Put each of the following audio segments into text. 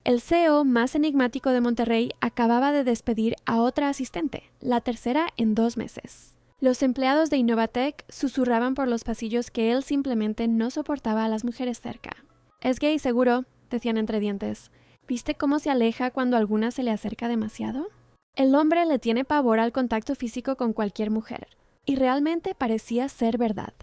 El CEO más enigmático de Monterrey acababa de despedir a otra asistente, la tercera en 2 meses. Los empleados de Innovatec susurraban por los pasillos que él simplemente no soportaba a las mujeres cerca. «Es gay, seguro», decían entre dientes. «¿Viste cómo se aleja cuando alguna se le acerca demasiado?» El hombre le tiene pavor al contacto físico con cualquier mujer, y realmente parecía ser verdad.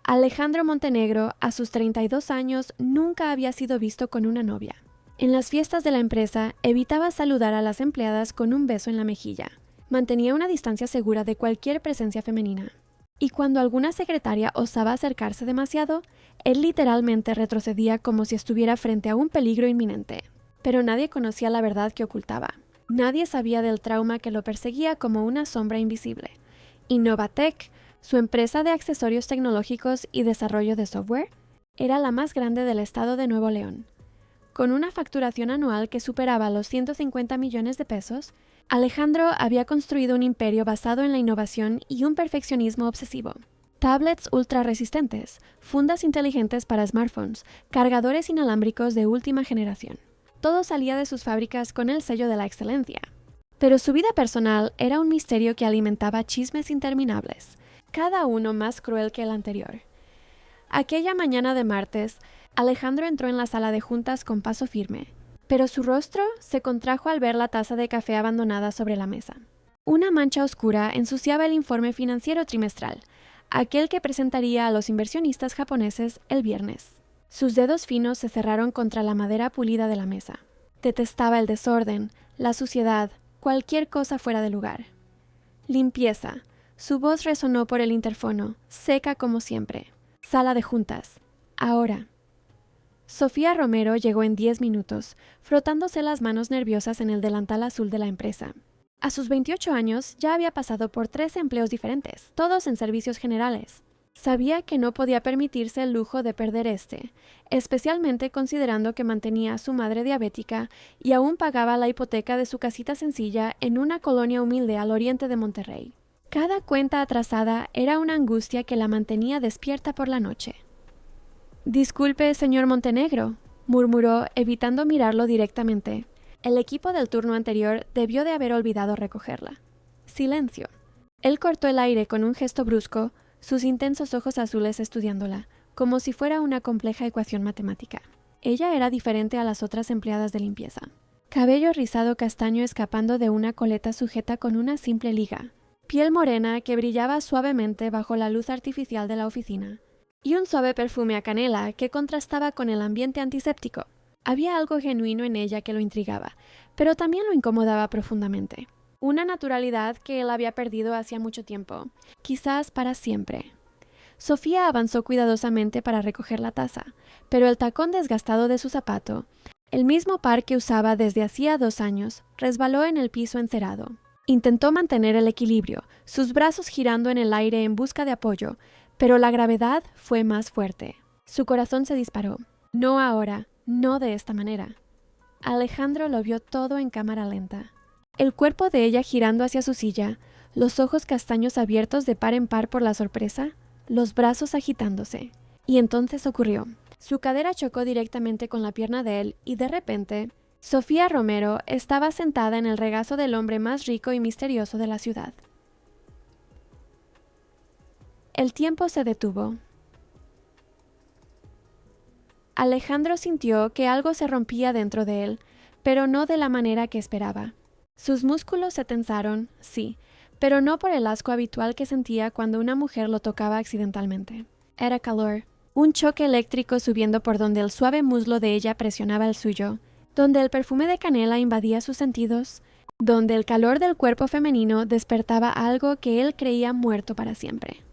Alejandro Montenegro, a sus 32 años, nunca había sido visto con una novia. En las fiestas de la empresa, evitaba saludar a las empleadas con un beso en la mejilla. Mantenía una distancia segura de cualquier presencia femenina. Y cuando alguna secretaria osaba acercarse demasiado, él literalmente retrocedía como si estuviera frente a un peligro inminente. Pero nadie conocía la verdad que ocultaba. Nadie sabía del trauma que lo perseguía como una sombra invisible. Innovatec, su empresa de accesorios tecnológicos y desarrollo de software, era la más grande del estado de Nuevo León. Con una facturación anual que superaba los 150 millones de pesos, Alejandro había construido un imperio basado en la innovación y un perfeccionismo obsesivo. Tablets ultra resistentes, fundas inteligentes para smartphones, cargadores inalámbricos de última generación. Todo salía de sus fábricas con el sello de la excelencia. Pero su vida personal era un misterio que alimentaba chismes interminables, cada uno más cruel que el anterior. Aquella mañana de martes, Alejandro entró en la sala de juntas con paso firme, pero su rostro se contrajo al ver la taza de café abandonada sobre la mesa. Una mancha oscura ensuciaba el informe financiero trimestral, aquel que presentaría a los inversionistas japoneses el viernes. Sus dedos finos se cerraron contra la madera pulida de la mesa. Detestaba el desorden, la suciedad, cualquier cosa fuera de lugar. Limpieza. Su voz resonó por el interfono, seca como siempre. Sala de juntas. Ahora. Sofía Romero llegó en 10 minutos, frotándose las manos nerviosas en el delantal azul de la empresa. A sus 28 años ya había pasado por 3 empleos diferentes, todos en servicios generales. Sabía que no podía permitirse el lujo de perder especialmente considerando que mantenía a su madre diabética y aún pagaba la hipoteca de su casita sencilla en una colonia humilde al oriente de Monterrey. Cada cuenta atrasada era una angustia que la mantenía despierta por la noche. «Disculpe, señor Montenegro», murmuró, evitando mirarlo directamente. El equipo del turno anterior debió de haber olvidado recogerla. Silencio. Él cortó el aire con un gesto brusco, sus intensos ojos azules estudiándola, como si fuera una compleja ecuación matemática. Ella era diferente a las otras empleadas de limpieza. Cabello rizado castaño escapando de una coleta sujeta con una simple liga. Piel morena que brillaba suavemente bajo la luz artificial de la oficina. Y un suave perfume a canela que contrastaba con el ambiente antiséptico. Había algo genuino en ella que lo intrigaba, pero también lo incomodaba profundamente. Una naturalidad que él había perdido hacía mucho tiempo, quizás para siempre. Sofía avanzó cuidadosamente para recoger la taza, pero el tacón desgastado de su zapato, el mismo par que usaba desde hacía 2 años, resbaló en el piso encerado. Intentó mantener el equilibrio, sus brazos girando en el aire en busca de apoyo, pero la gravedad fue más fuerte. Su corazón se disparó. No ahora, no de esta manera. Alejandro lo vio todo en cámara lenta. El cuerpo de ella girando hacia su silla, los ojos castaños abiertos de par en par por la sorpresa, los brazos agitándose. Y entonces ocurrió. Su cadera chocó directamente con la pierna de él y de repente, Sofía Romero estaba sentada en el regazo del hombre más rico y misterioso de la ciudad. El tiempo se detuvo. Alejandro sintió que algo se rompía dentro de él, pero no de la manera que esperaba. Sus músculos se tensaron, sí, pero no por el asco habitual que sentía cuando una mujer lo tocaba accidentalmente. Era calor, un choque eléctrico subiendo por donde el suave muslo de ella presionaba el suyo, donde el perfume de canela invadía sus sentidos, donde el calor del cuerpo femenino despertaba algo que él creía muerto para siempre.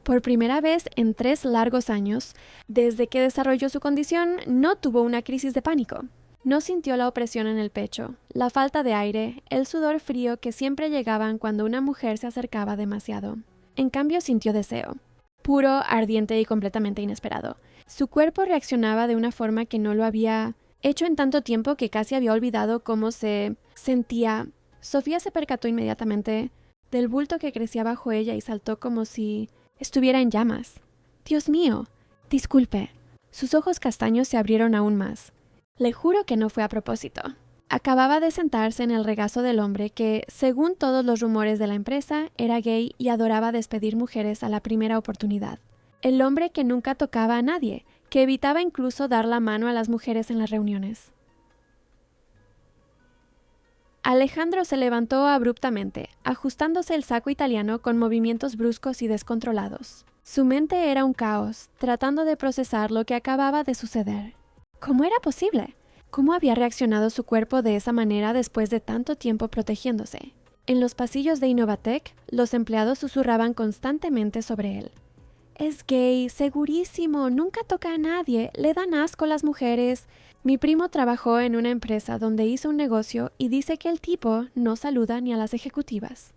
Por primera vez en 3 largos años, desde que desarrolló su condición, no tuvo una crisis de pánico. No sintió la opresión en el pecho, la falta de aire, el sudor frío que siempre llegaban cuando una mujer se acercaba demasiado. En cambio sintió deseo, puro, ardiente y completamente inesperado. Su cuerpo reaccionaba de una forma que no lo había hecho en tanto tiempo que casi había olvidado cómo se sentía. Sofía se percató inmediatamente del bulto que crecía bajo ella y saltó como si estuviera en llamas. «Dios mío, disculpe». Sus ojos castaños se abrieron aún más. Le juro que no fue a propósito. Acababa de sentarse en el regazo del hombre que, según todos los rumores de la empresa, era gay y adoraba despedir mujeres a la primera oportunidad. El hombre que nunca tocaba a nadie, que evitaba incluso dar la mano a las mujeres en las reuniones. Alejandro se levantó abruptamente, ajustándose el saco italiano con movimientos bruscos y descontrolados. Su mente era un caos, tratando de procesar lo que acababa de suceder. ¿Cómo era posible? ¿Cómo había reaccionado su cuerpo de esa manera después de tanto tiempo protegiéndose? En los pasillos de Innovatec, los empleados susurraban constantemente sobre él. Es gay, segurísimo, nunca toca a nadie, le dan asco las mujeres. Mi primo trabajó en una empresa donde hizo un negocio y dice que el tipo no saluda ni a las ejecutivas.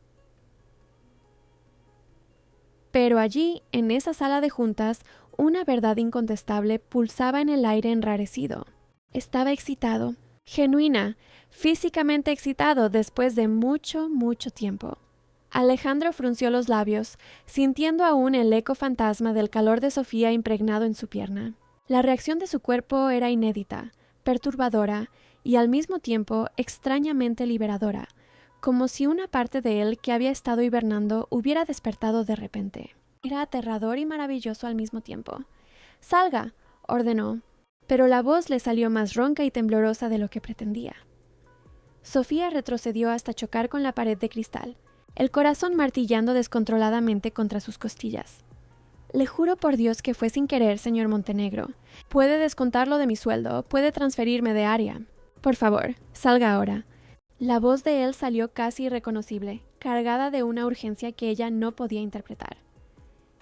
Pero allí, en esa sala de juntas, una verdad incontestable pulsaba en el aire enrarecido. Estaba excitado, genuina, físicamente excitado después de mucho, mucho tiempo. Alejandro frunció los labios, sintiendo aún el eco fantasma del calor de Sofía impregnado en su pierna. La reacción de su cuerpo era inédita, perturbadora y al mismo tiempo extrañamente liberadora, como si una parte de él que había estado hibernando hubiera despertado de repente. Era aterrador y maravilloso al mismo tiempo. «Salga», ordenó, pero la voz le salió más ronca y temblorosa de lo que pretendía. Sofía retrocedió hasta chocar con la pared de cristal, el corazón martillando descontroladamente contra sus costillas. «Le juro por Dios que fue sin querer, señor Montenegro. Puede descontarlo de mi sueldo, puede transferirme de área. Por favor, salga ahora». La voz de él salió casi irreconocible, cargada de una urgencia que ella no podía interpretar.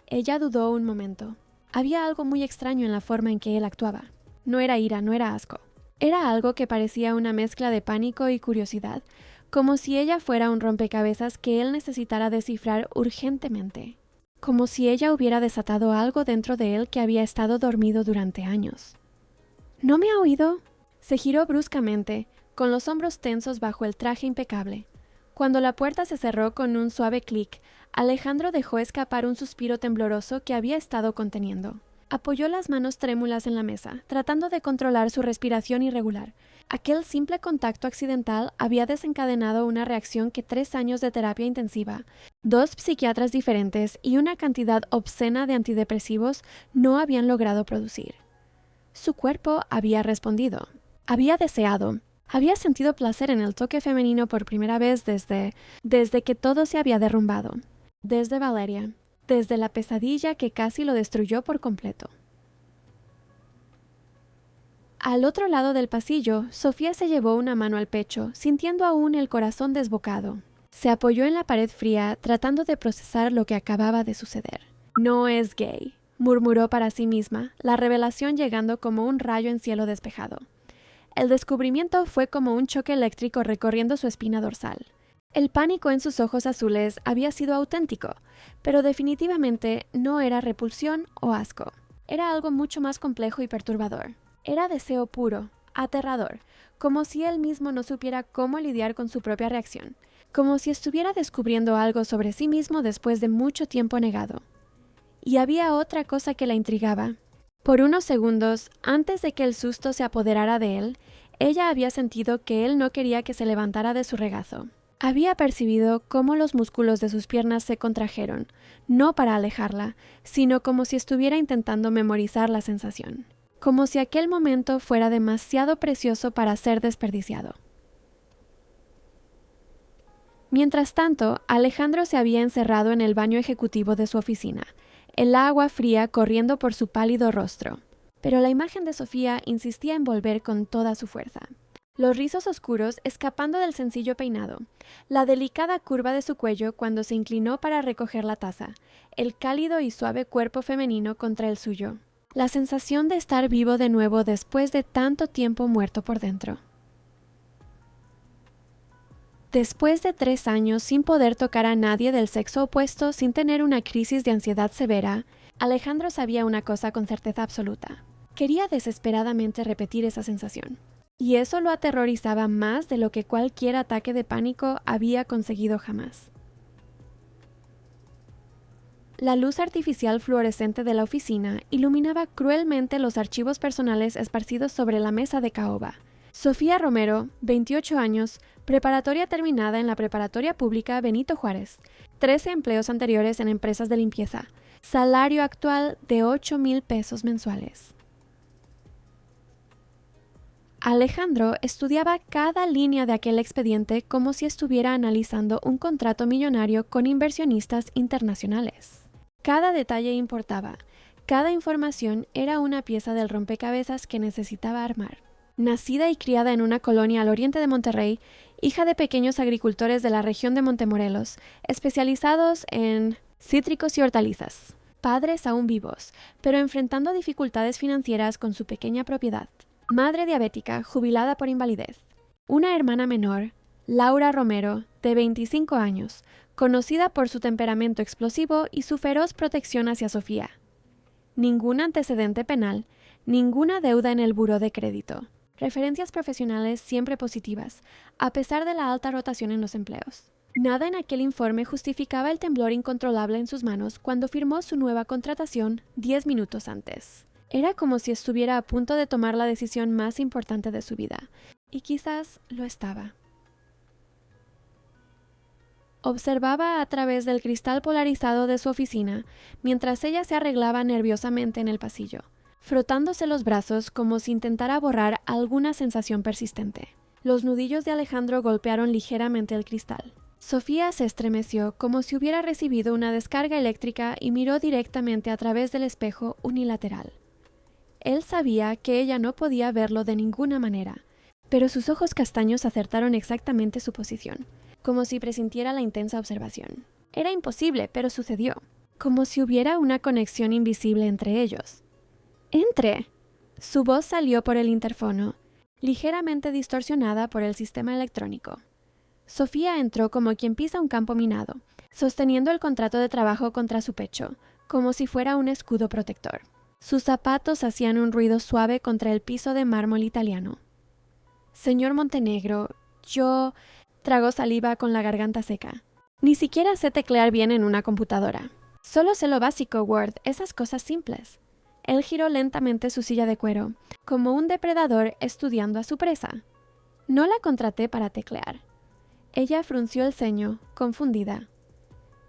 Ella dudó un momento. Había algo muy extraño en la forma en que él actuaba. No era ira, no era asco. Era algo que parecía una mezcla de pánico y curiosidad, como si ella fuera un rompecabezas que él necesitara descifrar urgentemente. Como si ella hubiera desatado algo dentro de él que había estado dormido durante años. ¿No me ha oído? Se giró bruscamente, con los hombros tensos bajo el traje impecable. Cuando la puerta se cerró con un suave clic, Alejandro dejó escapar un suspiro tembloroso que había estado conteniendo. Apoyó las manos trémulas en la mesa, tratando de controlar su respiración irregular. Aquel simple contacto accidental había desencadenado una reacción que 3 años de terapia intensiva, 2 psiquiatras diferentes y una cantidad obscena de antidepresivos no habían logrado producir. Su cuerpo había respondido. Había deseado. Había sentido placer en el toque femenino por primera vez desde que todo se había derrumbado. Desde Valeria. Desde la pesadilla que casi lo destruyó por completo. Al otro lado del pasillo, Sofía se llevó una mano al pecho, sintiendo aún el corazón desbocado. Se apoyó en la pared fría, tratando de procesar lo que acababa de suceder. «No es gay», murmuró para sí misma, la revelación llegando como un rayo en cielo despejado. El descubrimiento fue como un choque eléctrico recorriendo su espina dorsal. El pánico en sus ojos azules había sido auténtico, pero definitivamente no era repulsión o asco. Era algo mucho más complejo y perturbador. Era deseo puro, aterrador, como si él mismo no supiera cómo lidiar con su propia reacción, como si estuviera descubriendo algo sobre sí mismo después de mucho tiempo negado. Y había otra cosa que la intrigaba. Por unos segundos, antes de que el susto se apoderara de él, ella había sentido que él no quería que se levantara de su regazo. Había percibido cómo los músculos de sus piernas se contrajeron, no para alejarla, sino como si estuviera intentando memorizar la sensación, como si aquel momento fuera demasiado precioso para ser desperdiciado. Mientras tanto, Alejandro se había encerrado en el baño ejecutivo de su oficina, el agua fría corriendo por su pálido rostro. Pero la imagen de Sofía insistía en volver con toda su fuerza. Los rizos oscuros escapando del sencillo peinado, la delicada curva de su cuello cuando se inclinó para recoger la taza, el cálido y suave cuerpo femenino contra el suyo, la sensación de estar vivo de nuevo después de tanto tiempo muerto por dentro. Después de 3 años sin poder tocar a nadie del sexo opuesto sin tener una crisis de ansiedad severa, Alejandro sabía una cosa con certeza absoluta. Quería desesperadamente repetir esa sensación. Y eso lo aterrorizaba más de lo que cualquier ataque de pánico había conseguido jamás. La luz artificial fluorescente de la oficina iluminaba cruelmente los archivos personales esparcidos sobre la mesa de caoba. Sofía Romero, 28 años, preparatoria terminada en la Preparatoria Pública Benito Juárez, 13 empleos anteriores en empresas de limpieza, salario actual de 8,000 pesos mensuales. Alejandro estudiaba cada línea de aquel expediente como si estuviera analizando un contrato millonario con inversionistas internacionales. Cada detalle importaba, cada información era una pieza del rompecabezas que necesitaba armar. Nacida y criada en una colonia al oriente de Monterrey, hija de pequeños agricultores de la región de Montemorelos, especializados en cítricos y hortalizas, padres aún vivos, pero enfrentando dificultades financieras con su pequeña propiedad. Madre diabética, jubilada por invalidez. Una hermana menor, Laura Romero, de 25 años, conocida por su temperamento explosivo y su feroz protección hacia Sofía. Ningún antecedente penal, ninguna deuda en el buró de crédito. Referencias profesionales siempre positivas, a pesar de la alta rotación en los empleos. Nada en aquel informe justificaba el temblor incontrolable en sus manos cuando firmó su nueva contratación 10 minutos antes. Era como si estuviera a punto de tomar la decisión más importante de su vida, y quizás lo estaba. Observaba a través del cristal polarizado de su oficina mientras ella se arreglaba nerviosamente en el pasillo, frotándose los brazos como si intentara borrar alguna sensación persistente. Los nudillos de Alejandro golpearon ligeramente el cristal. Sofía se estremeció como si hubiera recibido una descarga eléctrica y miró directamente a través del espejo unilateral. Él sabía que ella no podía verlo de ninguna manera, pero sus ojos castaños acertaron exactamente su posición, como si presintiera la intensa observación. Era imposible, pero sucedió, como si hubiera una conexión invisible entre ellos. ¡Entre! Su voz salió por el interfono, ligeramente distorsionada por el sistema electrónico. Sofía entró como quien pisa un campo minado, sosteniendo el contrato de trabajo contra su pecho, como si fuera un escudo protector. Sus zapatos hacían un ruido suave contra el piso de mármol italiano. Señor Montenegro, yo... Tragó saliva con la garganta seca. Ni siquiera sé teclear bien en una computadora. Solo sé lo básico, Word, esas cosas simples. Él giró lentamente su silla de cuero, como un depredador estudiando a su presa. No la contraté para teclear. Ella frunció el ceño, confundida.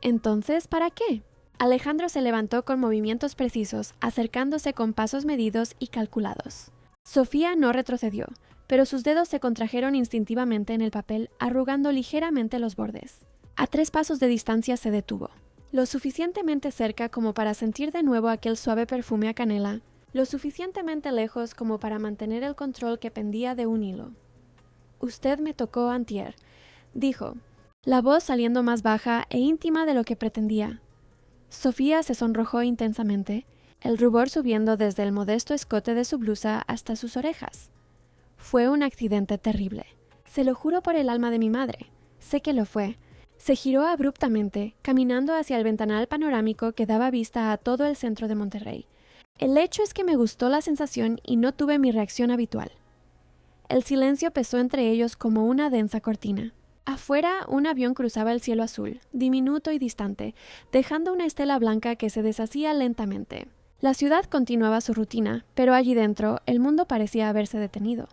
¿Entonces, para qué? Alejandro se levantó con movimientos precisos, acercándose con pasos medidos y calculados. Sofía no retrocedió, pero sus dedos se contrajeron instintivamente en el papel, arrugando ligeramente los bordes. A 3 pasos de distancia se detuvo, lo suficientemente cerca como para sentir de nuevo aquel suave perfume a canela, lo suficientemente lejos como para mantener el control que pendía de un hilo. «Usted me tocó antier», dijo, la voz saliendo más baja e íntima de lo que pretendía. Sofía se sonrojó intensamente, el rubor subiendo desde el modesto escote de su blusa hasta sus orejas. Fue un accidente terrible. Se lo juro por el alma de mi madre. Sé que lo fue. Se giró abruptamente, caminando hacia el ventanal panorámico que daba vista a todo el centro de Monterrey. El hecho es que me gustó la sensación y no tuve mi reacción habitual. El silencio pesó entre ellos como una densa cortina. Afuera, un avión cruzaba el cielo azul, diminuto y distante, dejando una estela blanca que se deshacía lentamente. La ciudad continuaba su rutina, pero allí dentro el mundo parecía haberse detenido.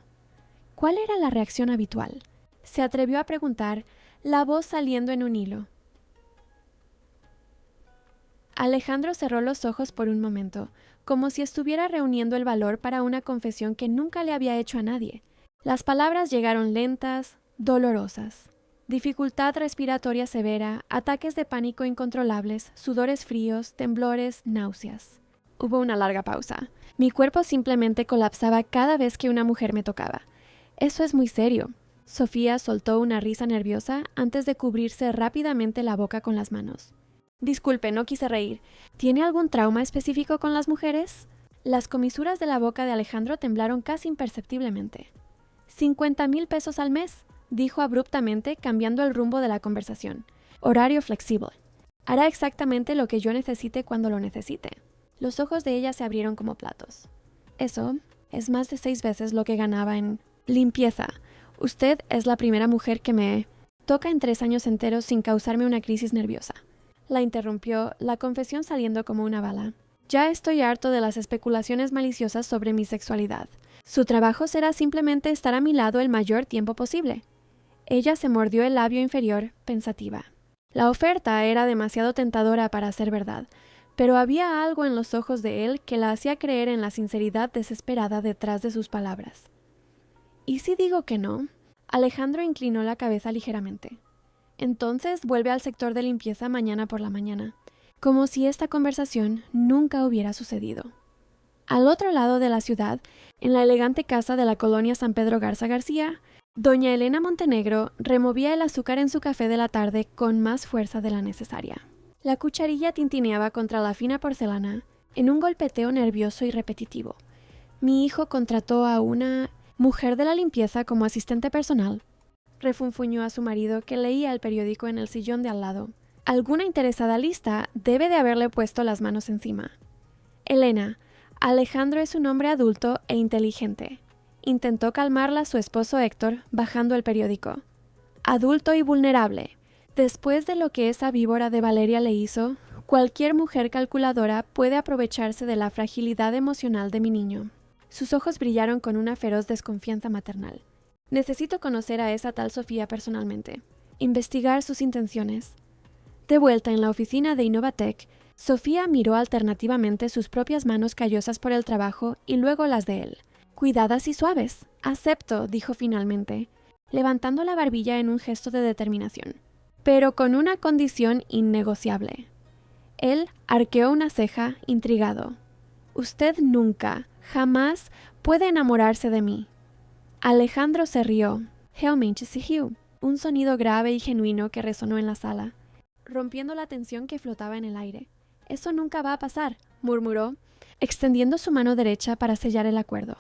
¿Cuál era la reacción habitual? Se atrevió a preguntar, la voz saliendo en un hilo. Alejandro cerró los ojos por un momento, como si estuviera reuniendo el valor para una confesión que nunca le había hecho a nadie. Las palabras llegaron lentas, dolorosas. Dificultad respiratoria severa, ataques de pánico incontrolables, sudores fríos, temblores, náuseas. Hubo una larga pausa. Mi cuerpo simplemente colapsaba cada vez que una mujer me tocaba. Eso es muy serio. Sofía soltó una risa nerviosa antes de cubrirse rápidamente la boca con las manos. Disculpe, no quise reír. ¿Tiene algún trauma específico con las mujeres? Las comisuras de la boca de Alejandro temblaron casi imperceptiblemente. 50,000 pesos al mes, dijo abruptamente, cambiando el rumbo de la conversación. Horario flexible. Hará exactamente lo que yo necesite cuando lo necesite. Los ojos de ella se abrieron como platos. Eso es más de 6 veces lo que ganaba en limpieza. Usted es la primera mujer que me toca en 3 años enteros sin causarme una crisis nerviosa. La interrumpió, la confesión saliendo como una bala. Ya estoy harto de las especulaciones maliciosas sobre mi sexualidad. Su trabajo será simplemente estar a mi lado el mayor tiempo posible. Ella se mordió el labio inferior, pensativa. La oferta era demasiado tentadora para ser verdad, pero había algo en los ojos de él que la hacía creer en la sinceridad desesperada detrás de sus palabras. ¿Y si digo que no? Alejandro inclinó la cabeza ligeramente. Entonces vuelve al sector de limpieza mañana por la mañana, como si esta conversación nunca hubiera sucedido. Al otro lado de la ciudad, en la elegante casa de la colonia San Pedro Garza García, doña Elena Montenegro removía el azúcar en su café de la tarde con más fuerza de la necesaria. La cucharilla tintineaba contra la fina porcelana en un golpeteo nervioso y repetitivo. Mi hijo contrató a una mujer de la limpieza como asistente personal. Refunfuñó a su marido, que leía el periódico en el sillón de al lado. Alguna interesada lista debe de haberle puesto las manos encima. Elena, Alejandro es un hombre adulto e inteligente. Intentó calmarla su esposo Héctor, bajando el periódico. Adulto y vulnerable. Después de lo que esa víbora de Valeria le hizo, cualquier mujer calculadora puede aprovecharse de la fragilidad emocional de mi niño. Sus ojos brillaron con una feroz desconfianza maternal. Necesito conocer a esa tal Sofía personalmente. Investigar sus intenciones. De vuelta en la oficina de Innovatec, Sofía miró alternativamente sus propias manos callosas por el trabajo y luego las de él. Cuidadas y suaves. Acepto, dijo finalmente, levantando la barbilla en un gesto de determinación. Pero con una condición innegociable. Él arqueó una ceja, intrigado. Usted nunca, jamás puede enamorarse de mí. Alejandro se rió. Realmente se rió. Un sonido grave y genuino que resonó en la sala, rompiendo la tensión que flotaba en el aire. Eso nunca va a pasar, murmuró, extendiendo su mano derecha para sellar el acuerdo.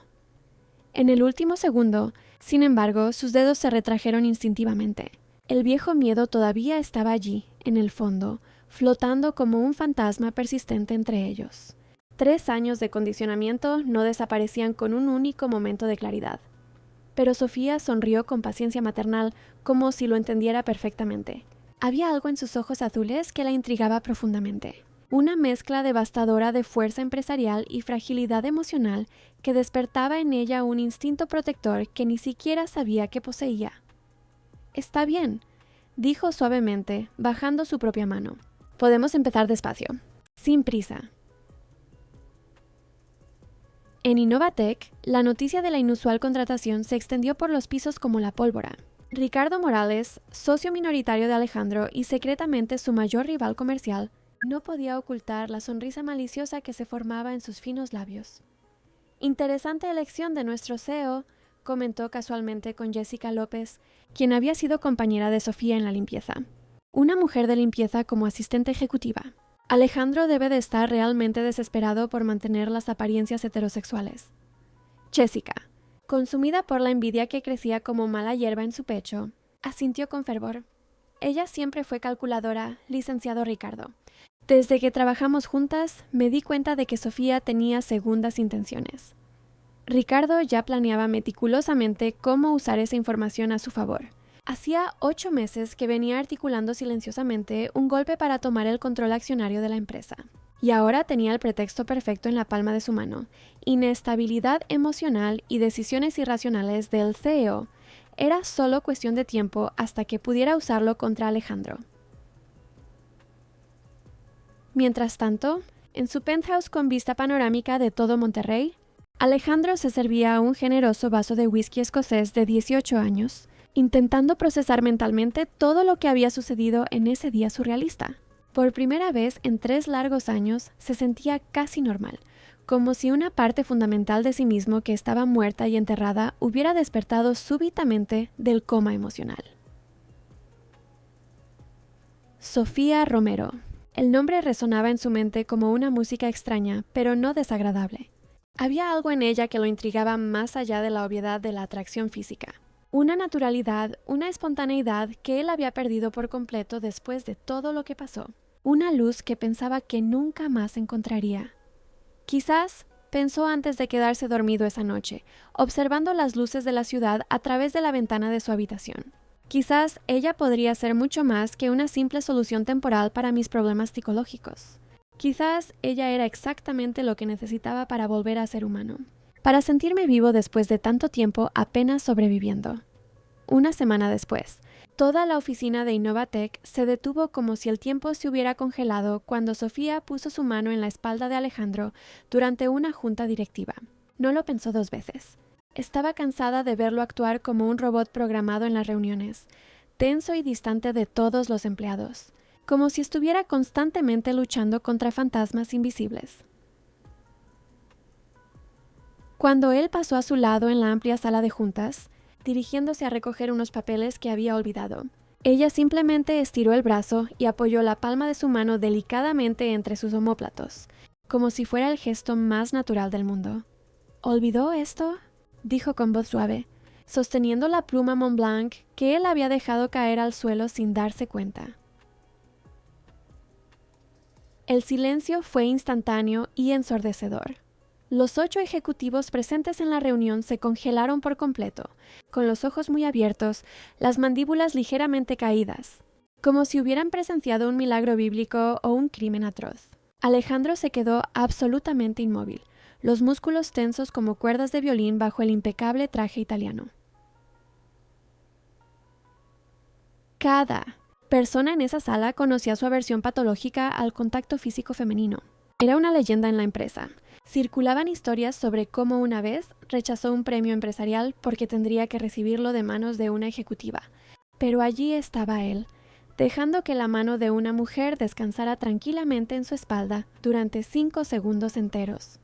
En el último segundo, sin embargo, sus dedos se retrajeron instintivamente. El viejo miedo todavía estaba allí, en el fondo, flotando como un fantasma persistente entre ellos. 3 años de condicionamiento no desaparecían con un único momento de claridad. Pero Sofía sonrió con paciencia maternal, como si lo entendiera perfectamente. Había algo en sus ojos azules que la intrigaba profundamente. Una mezcla devastadora de fuerza empresarial y fragilidad emocional que despertaba en ella un instinto protector que ni siquiera sabía que poseía. Está bien, dijo suavemente, bajando su propia mano. Podemos empezar despacio, sin prisa. En Innovatec, la noticia de la inusual contratación se extendió por los pisos como la pólvora. Ricardo Morales, socio minoritario de Alejandro y secretamente su mayor rival comercial, no podía ocultar la sonrisa maliciosa que se formaba en sus finos labios. Interesante elección de nuestro CEO, comentó casualmente con Jessica López, quien había sido compañera de Sofía en la limpieza. Una mujer de limpieza como asistente ejecutiva. Alejandro debe de estar realmente desesperado por mantener las apariencias heterosexuales. Jessica, consumida por la envidia que crecía como mala hierba en su pecho, asintió con fervor. Ella siempre fue calculadora, licenciado Ricardo. Desde que trabajamos juntas, me di cuenta de que Sofía tenía segundas intenciones. Ricardo ya planeaba meticulosamente cómo usar esa información a su favor. Hacía 8 meses que venía articulando silenciosamente un golpe para tomar el control accionario de la empresa. Y ahora tenía el pretexto perfecto en la palma de su mano. Inestabilidad emocional y decisiones irracionales del CEO. Era solo cuestión de tiempo hasta que pudiera usarlo contra Alejandro. Mientras tanto, en su penthouse con vista panorámica de todo Monterrey, Alejandro se servía un generoso vaso de whisky escocés de 18 años, intentando procesar mentalmente todo lo que había sucedido en ese día surrealista. Por primera vez en 3 largos años se sentía casi normal, como si una parte fundamental de sí mismo que estaba muerta y enterrada hubiera despertado súbitamente del coma emocional. Sofía Romero. El nombre resonaba en su mente como una música extraña, pero no desagradable. Había algo en ella que lo intrigaba más allá de la obviedad de la atracción física. Una naturalidad, una espontaneidad que él había perdido por completo después de todo lo que pasó. Una luz que pensaba que nunca más encontraría. Quizás, pensó antes de quedarse dormido esa noche, observando las luces de la ciudad a través de la ventana de su habitación. Quizás ella podría ser mucho más que una simple solución temporal para mis problemas psicológicos. Quizás ella era exactamente lo que necesitaba para volver a ser humano, para sentirme vivo después de tanto tiempo apenas sobreviviendo. Una semana después, toda la oficina de Innovatec se detuvo como si el tiempo se hubiera congelado cuando Sofía puso su mano en la espalda de Alejandro durante una junta directiva. No lo pensó dos veces. Estaba cansada de verlo actuar como un robot programado en las reuniones, tenso y distante de todos los empleados, como si estuviera constantemente luchando contra fantasmas invisibles. Cuando él pasó a su lado en la amplia sala de juntas, dirigiéndose a recoger unos papeles que había olvidado, ella simplemente estiró el brazo y apoyó la palma de su mano delicadamente entre sus omóplatos, como si fuera el gesto más natural del mundo. ¿Olvidó esto?, dijo con voz suave, sosteniendo la pluma Montblanc que él había dejado caer al suelo sin darse cuenta. El silencio fue instantáneo y ensordecedor. Los 8 ejecutivos presentes en la reunión se congelaron por completo, con los ojos muy abiertos, las mandíbulas ligeramente caídas, como si hubieran presenciado un milagro bíblico o un crimen atroz. Alejandro se quedó absolutamente inmóvil, los músculos tensos como cuerdas de violín bajo el impecable traje italiano. Cada persona en esa sala conocía su aversión patológica al contacto físico femenino. Era una leyenda en la empresa. Circulaban historias sobre cómo una vez rechazó un premio empresarial porque tendría que recibirlo de manos de una ejecutiva. Pero allí estaba él, dejando que la mano de una mujer descansara tranquilamente en su espalda durante 5 segundos enteros.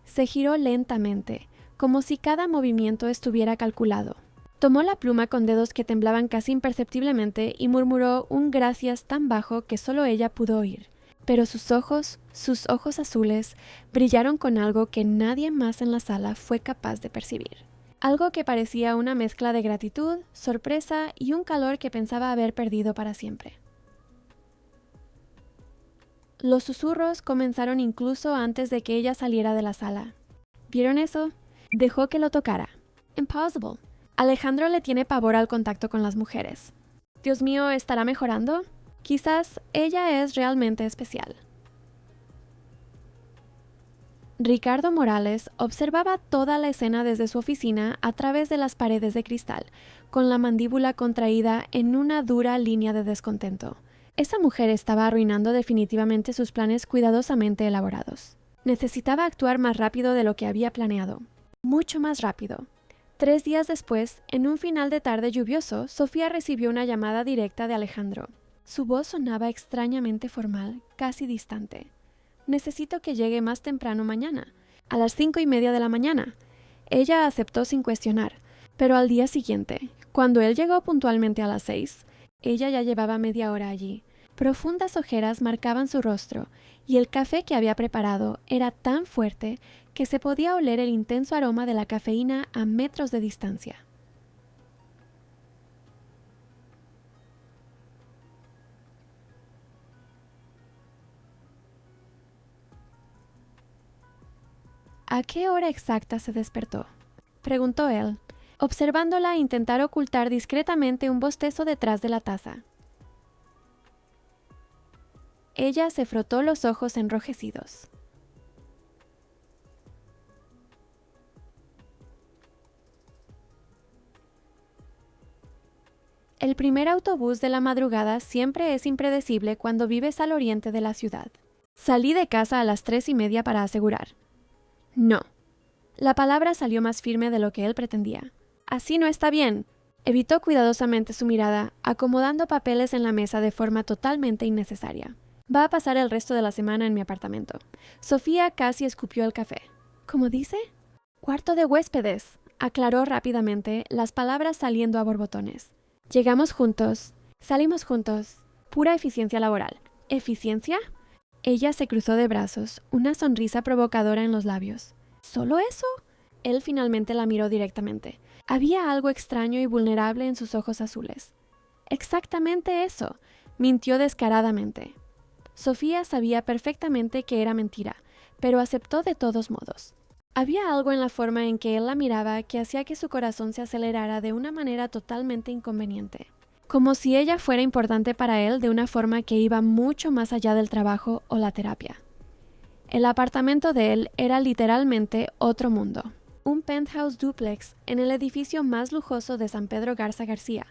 Se giró lentamente, como si cada movimiento estuviera calculado. Tomó la pluma con dedos que temblaban casi imperceptiblemente y murmuró un gracias tan bajo que solo ella pudo oír. Pero sus ojos azules, brillaron con algo que nadie más en la sala fue capaz de percibir. Algo que parecía una mezcla de gratitud, sorpresa y un calor que pensaba haber perdido para siempre. Los susurros comenzaron incluso antes de que ella saliera de la sala. ¿Vieron eso? Dejó que lo tocara. Impossible. Alejandro le tiene pavor al contacto con las mujeres. Dios mío, ¿estará mejorando? Quizás ella es realmente especial. Ricardo Morales observaba toda la escena desde su oficina a través de las paredes de cristal, con la mandíbula contraída en una dura línea de descontento. Esa mujer estaba arruinando definitivamente sus planes cuidadosamente elaborados. Necesitaba actuar más rápido de lo que había planeado. Mucho más rápido. 3 días después, en un final de tarde lluvioso, Sofía recibió una llamada directa de Alejandro. Su voz sonaba extrañamente formal, casi distante. Necesito que llegue más temprano mañana, a las 5:30 de la mañana. Ella aceptó sin cuestionar, pero al día siguiente, cuando él llegó puntualmente a las 6, ella ya llevaba media hora allí. Profundas ojeras marcaban su rostro, y el café que había preparado era tan fuerte que se podía oler el intenso aroma de la cafeína a metros de distancia. ¿A qué hora exacta se despertó?, preguntó él, observándola intentar ocultar discretamente un bostezo detrás de la taza. Ella se frotó los ojos enrojecidos. El primer autobús de la madrugada siempre es impredecible cuando vives al oriente de la ciudad. Salí de casa a las 3:30 para asegurar. No. La palabra salió más firme de lo que él pretendía. Así no está bien. Evitó cuidadosamente su mirada, acomodando papeles en la mesa de forma totalmente innecesaria. Va a pasar el resto de la semana en mi apartamento. Sofía casi escupió el café. ¿Cómo dice? Cuarto de huéspedes, aclaró rápidamente, las palabras saliendo a borbotones. Llegamos juntos, salimos juntos. Pura eficiencia laboral. ¿Eficiencia? Ella se cruzó de brazos, una sonrisa provocadora en los labios. ¿Solo eso? Él finalmente la miró directamente. Había algo extraño y vulnerable en sus ojos azules. Exactamente eso, mintió descaradamente. Sofía sabía perfectamente que era mentira, pero aceptó de todos modos. Había algo en la forma en que él la miraba que hacía que su corazón se acelerara de una manera totalmente inconveniente, como si ella fuera importante para él de una forma que iba mucho más allá del trabajo o la terapia. El apartamento de él era literalmente otro mundo. Un penthouse dúplex en el edificio más lujoso de San Pedro Garza García,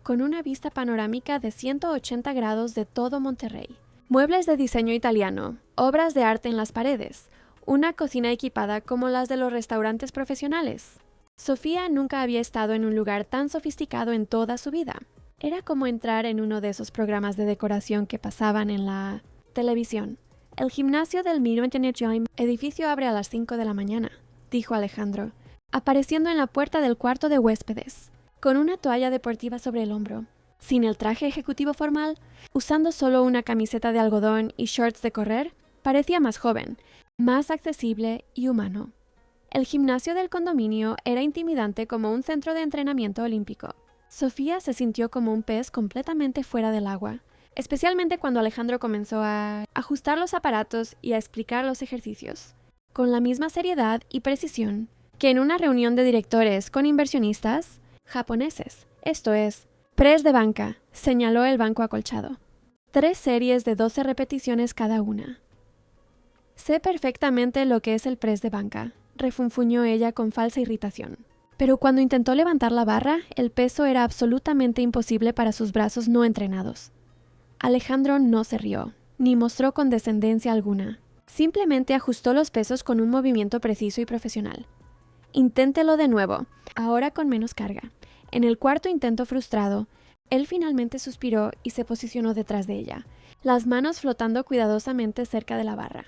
con una vista panorámica de 180 grados de todo Monterrey. Muebles de diseño italiano, obras de arte en las paredes, una cocina equipada como las de los restaurantes profesionales. Sofía nunca había estado en un lugar tan sofisticado en toda su vida. Era como entrar en uno de esos programas de decoración que pasaban en la televisión. El gimnasio del edificio abre a las 5 de la mañana, dijo Alejandro, apareciendo en la puerta del cuarto de huéspedes, con una toalla deportiva sobre el hombro, sin el traje ejecutivo formal, usando solo una camiseta de algodón y shorts de correr, parecía más joven, más accesible y humano. El gimnasio del condominio era intimidante como un centro de entrenamiento olímpico. Sofía se sintió como un pez completamente fuera del agua, especialmente cuando Alejandro comenzó a ajustar los aparatos y a explicar los ejercicios, con la misma seriedad y precisión que en una reunión de directores con inversionistas japoneses. Esto es, press de banca, señaló el banco acolchado. 3 series de 12 repeticiones cada una. Sé perfectamente lo que es el press de banca, refunfuñó ella con falsa irritación. Pero cuando intentó levantar la barra, el peso era absolutamente imposible para sus brazos no entrenados. Alejandro no se rió, ni mostró condescendencia alguna. Simplemente ajustó los pesos con un movimiento preciso y profesional. Inténtelo de nuevo, ahora con menos carga. En el cuarto intento frustrado, él finalmente suspiró y se posicionó detrás de ella, las manos flotando cuidadosamente cerca de la barra.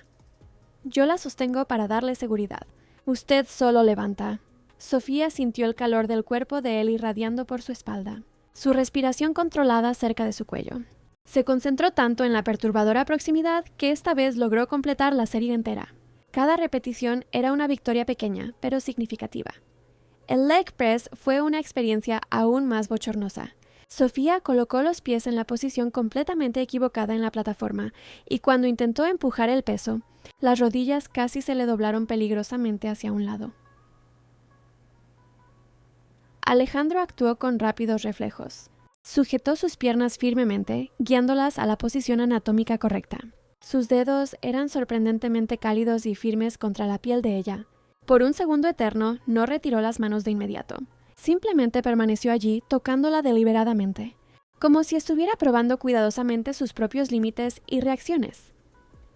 Yo la sostengo para darle seguridad. Usted solo levanta. Sofía sintió el calor del cuerpo de él irradiando por su espalda, su respiración controlada cerca de su cuello. Se concentró tanto en la perturbadora proximidad que esta vez logró completar la serie entera. Cada repetición era una victoria pequeña, pero significativa. El leg press fue una experiencia aún más bochornosa. Sofía colocó los pies en la posición completamente equivocada en la plataforma y cuando intentó empujar el peso, las rodillas casi se le doblaron peligrosamente hacia un lado. Alejandro actuó con rápidos reflejos. Sujetó sus piernas firmemente, guiándolas a la posición anatómica correcta. Sus dedos eran sorprendentemente cálidos y firmes contra la piel de ella. Por un segundo eterno, no retiró las manos de inmediato. Simplemente permaneció allí, tocándola deliberadamente, como si estuviera probando cuidadosamente sus propios límites y reacciones.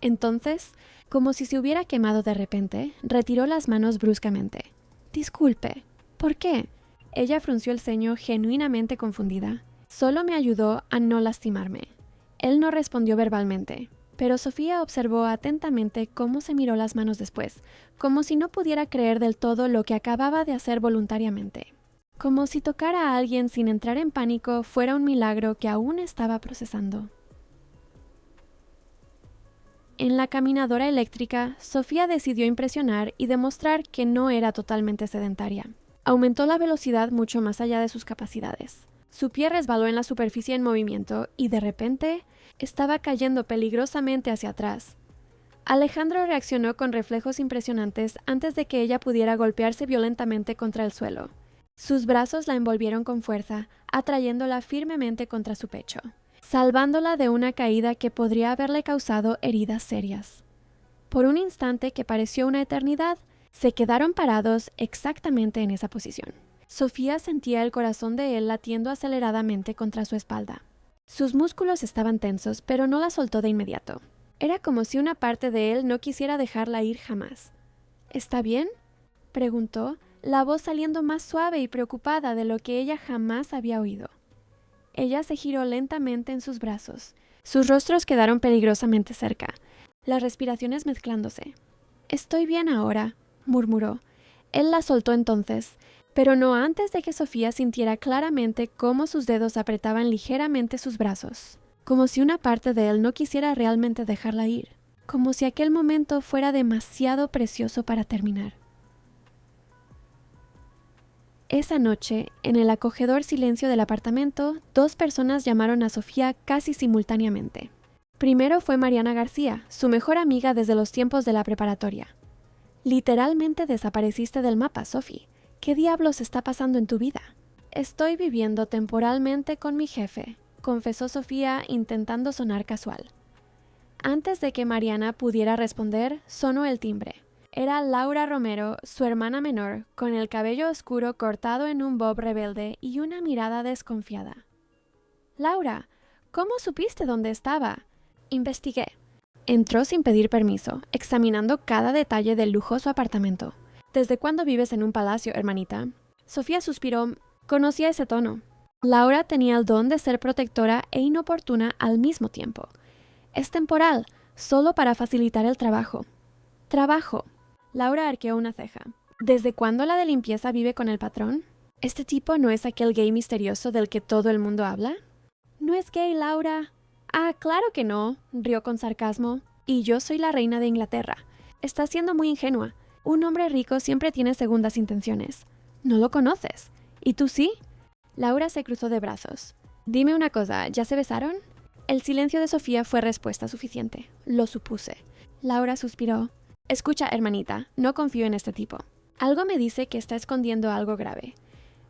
Entonces, como si se hubiera quemado de repente, retiró las manos bruscamente. «Disculpe, ¿por qué?» Ella frunció el ceño genuinamente confundida. «Solo me ayudó a no lastimarme». Él no respondió verbalmente, pero Sofía observó atentamente cómo se miró las manos después, como si no pudiera creer del todo lo que acababa de hacer voluntariamente. Como si tocar a alguien sin entrar en pánico fuera un milagro que aún estaba procesando. En la caminadora eléctrica, Sofía decidió impresionar y demostrar que no era totalmente sedentaria. Aumentó la velocidad mucho más allá de sus capacidades. Su pie resbaló en la superficie en movimiento y de repente estaba cayendo peligrosamente hacia atrás. Alejandro reaccionó con reflejos impresionantes antes de que ella pudiera golpearse violentamente contra el suelo. Sus brazos la envolvieron con fuerza, atrayéndola firmemente contra su pecho, salvándola de una caída que podría haberle causado heridas serias. Por un instante que pareció una eternidad, se quedaron parados exactamente en esa posición. Sofía sentía el corazón de él latiendo aceleradamente contra su espalda. Sus músculos estaban tensos, pero no la soltó de inmediato. Era como si una parte de él no quisiera dejarla ir jamás. ¿Está bien?, preguntó, la voz saliendo más suave y preocupada de lo que ella jamás había oído. Ella se giró lentamente en sus brazos. Sus rostros quedaron peligrosamente cerca, las respiraciones mezclándose. «Estoy bien ahora», murmuró. Él la soltó entonces, pero no antes de que Sofía sintiera claramente cómo sus dedos apretaban ligeramente sus brazos, como si una parte de él no quisiera realmente dejarla ir, como si aquel momento fuera demasiado precioso para terminar. Esa noche, en el acogedor silencio del apartamento, 2 personas llamaron a Sofía casi simultáneamente. Primero fue Mariana García, su mejor amiga desde los tiempos de la preparatoria. Literalmente desapareciste del mapa, Sophie. ¿Qué diablos está pasando en tu vida? Estoy viviendo temporalmente con mi jefe, confesó Sofía intentando sonar casual. Antes de que Mariana pudiera responder, sonó el timbre. Era Laura Romero, su hermana menor, con el cabello oscuro cortado en un bob rebelde y una mirada desconfiada. Laura, ¿cómo supiste dónde estaba? Investigué. Entró sin pedir permiso, examinando cada detalle del lujoso apartamento. ¿Desde cuándo vives en un palacio, hermanita? Sofía suspiró. Conocía ese tono. Laura tenía el don de ser protectora e inoportuna al mismo tiempo. Es temporal, solo para facilitar el trabajo. Trabajo. Laura arqueó una ceja. ¿Desde cuándo la de limpieza vive con el patrón? ¿Este tipo no es aquel gay misterioso del que todo el mundo habla? No es gay, Laura. Ah, claro que no, rió con sarcasmo. Y yo soy la reina de Inglaterra. Estás siendo muy ingenua. Un hombre rico siempre tiene segundas intenciones. No lo conoces. ¿Y tú sí? Laura se cruzó de brazos. Dime una cosa, ¿ya se besaron? El silencio de Sofía fue respuesta suficiente. Lo supuse. Laura suspiró. Escucha, hermanita, no confío en este tipo. Algo me dice que está escondiendo algo grave.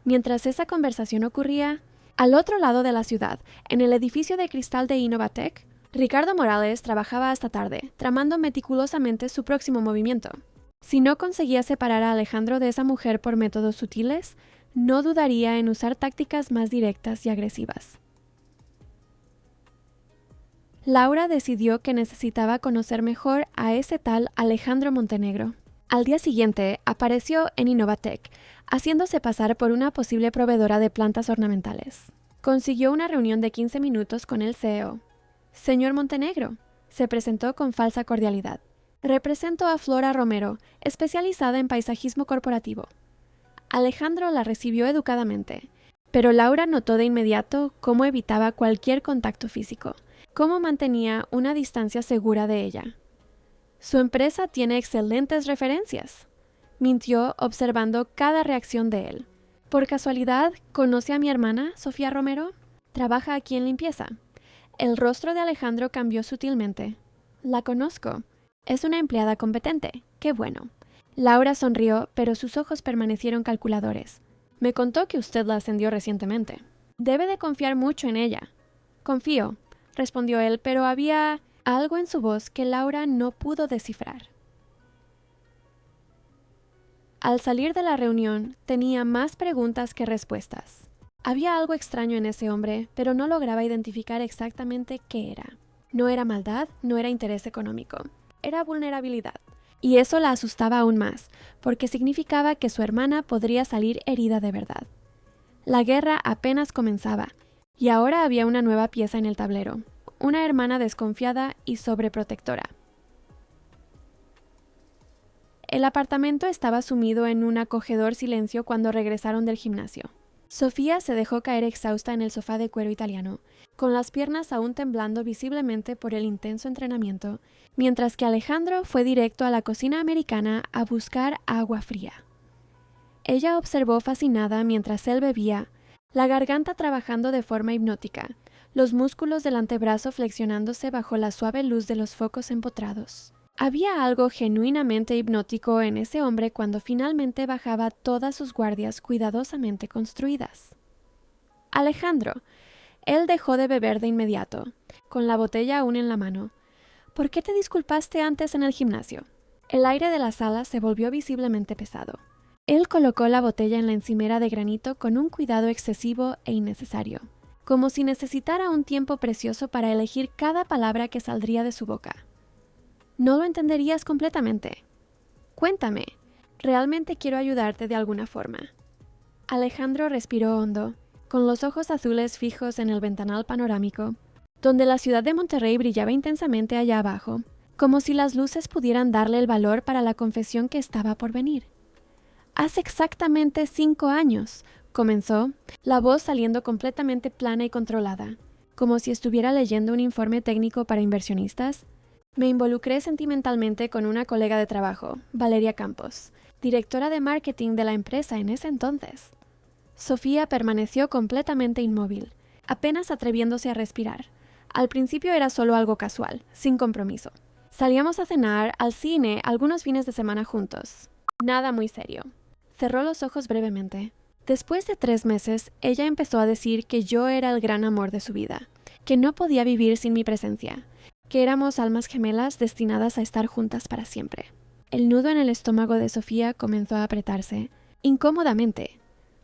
Mientras esa conversación ocurría, al otro lado de la ciudad, en el edificio de cristal de Innovatec, Ricardo Morales trabajaba hasta tarde, tramando meticulosamente su próximo movimiento. Si no conseguía separar a Alejandro de esa mujer por métodos sutiles, no dudaría en usar tácticas más directas y agresivas. Laura decidió que necesitaba conocer mejor a ese tal Alejandro Montenegro. Al día siguiente, apareció en Innovatec, haciéndose pasar por una posible proveedora de plantas ornamentales. Consiguió una reunión de 15 minutos con el CEO. Señor Montenegro, se presentó con falsa cordialidad. Represento a Flora Romero, especializada en paisajismo corporativo. Alejandro la recibió educadamente, pero Laura notó de inmediato cómo evitaba cualquier contacto físico, cómo mantenía una distancia segura de ella. Su empresa tiene excelentes referencias, mintió observando cada reacción de él. ¿Por casualidad conoce a mi hermana, Sofía Romero? Trabaja aquí en limpieza. El rostro de Alejandro cambió sutilmente. La conozco. Es una empleada competente. Qué bueno. Laura sonrió, pero sus ojos permanecieron calculadores. Me contó que usted la ascendió recientemente. Debe de confiar mucho en ella. Confío, respondió él, pero había algo en su voz que Laura no pudo descifrar. Al salir de la reunión, tenía más preguntas que respuestas. Había algo extraño en ese hombre, pero no lograba identificar exactamente qué era. No era maldad, no era interés económico. Era vulnerabilidad. Y eso la asustaba aún más, porque significaba que su hermana podría salir herida de verdad. La guerra apenas comenzaba, y ahora había una nueva pieza en el tablero, una hermana desconfiada y sobreprotectora. El apartamento estaba sumido en un acogedor silencio cuando regresaron del gimnasio. Sofía se dejó caer exhausta en el sofá de cuero italiano, con las piernas aún temblando visiblemente por el intenso entrenamiento, mientras que Alejandro fue directo a la cocina americana a buscar agua fría. Ella observó fascinada mientras él bebía, la garganta trabajando de forma hipnótica, los músculos del antebrazo flexionándose bajo la suave luz de los focos empotrados. Había algo genuinamente hipnótico en ese hombre cuando finalmente bajaba todas sus guardias cuidadosamente construidas. Alejandro. Él dejó de beber de inmediato, con la botella aún en la mano. ¿Por qué te disculpaste antes en el gimnasio? El aire de la sala se volvió visiblemente pesado. Él colocó la botella en la encimera de granito con un cuidado excesivo e innecesario, como si necesitara un tiempo precioso para elegir cada palabra que saldría de su boca. No lo entenderías completamente. Cuéntame, realmente quiero ayudarte de alguna forma. Alejandro respiró hondo, con los ojos azules fijos en el ventanal panorámico, donde la ciudad de Monterrey brillaba intensamente allá abajo, como si las luces pudieran darle el valor para la confesión que estaba por venir. Hace exactamente 5 años, comenzó, la voz saliendo completamente plana y controlada, como si estuviera leyendo un informe técnico para inversionistas. Me involucré sentimentalmente con una colega de trabajo, Valeria Campos, directora de marketing de la empresa en ese entonces. Sofía permaneció completamente inmóvil, apenas atreviéndose a respirar. Al principio era solo algo casual, sin compromiso. Salíamos a cenar, al cine, algunos fines de semana juntos. Nada muy serio. Cerró los ojos brevemente. Después de 3 meses, ella empezó a decir que yo era el gran amor de su vida, que no podía vivir sin mi presencia, que éramos almas gemelas destinadas a estar juntas para siempre. El nudo en el estómago de Sofía comenzó a apretarse, incómodamente,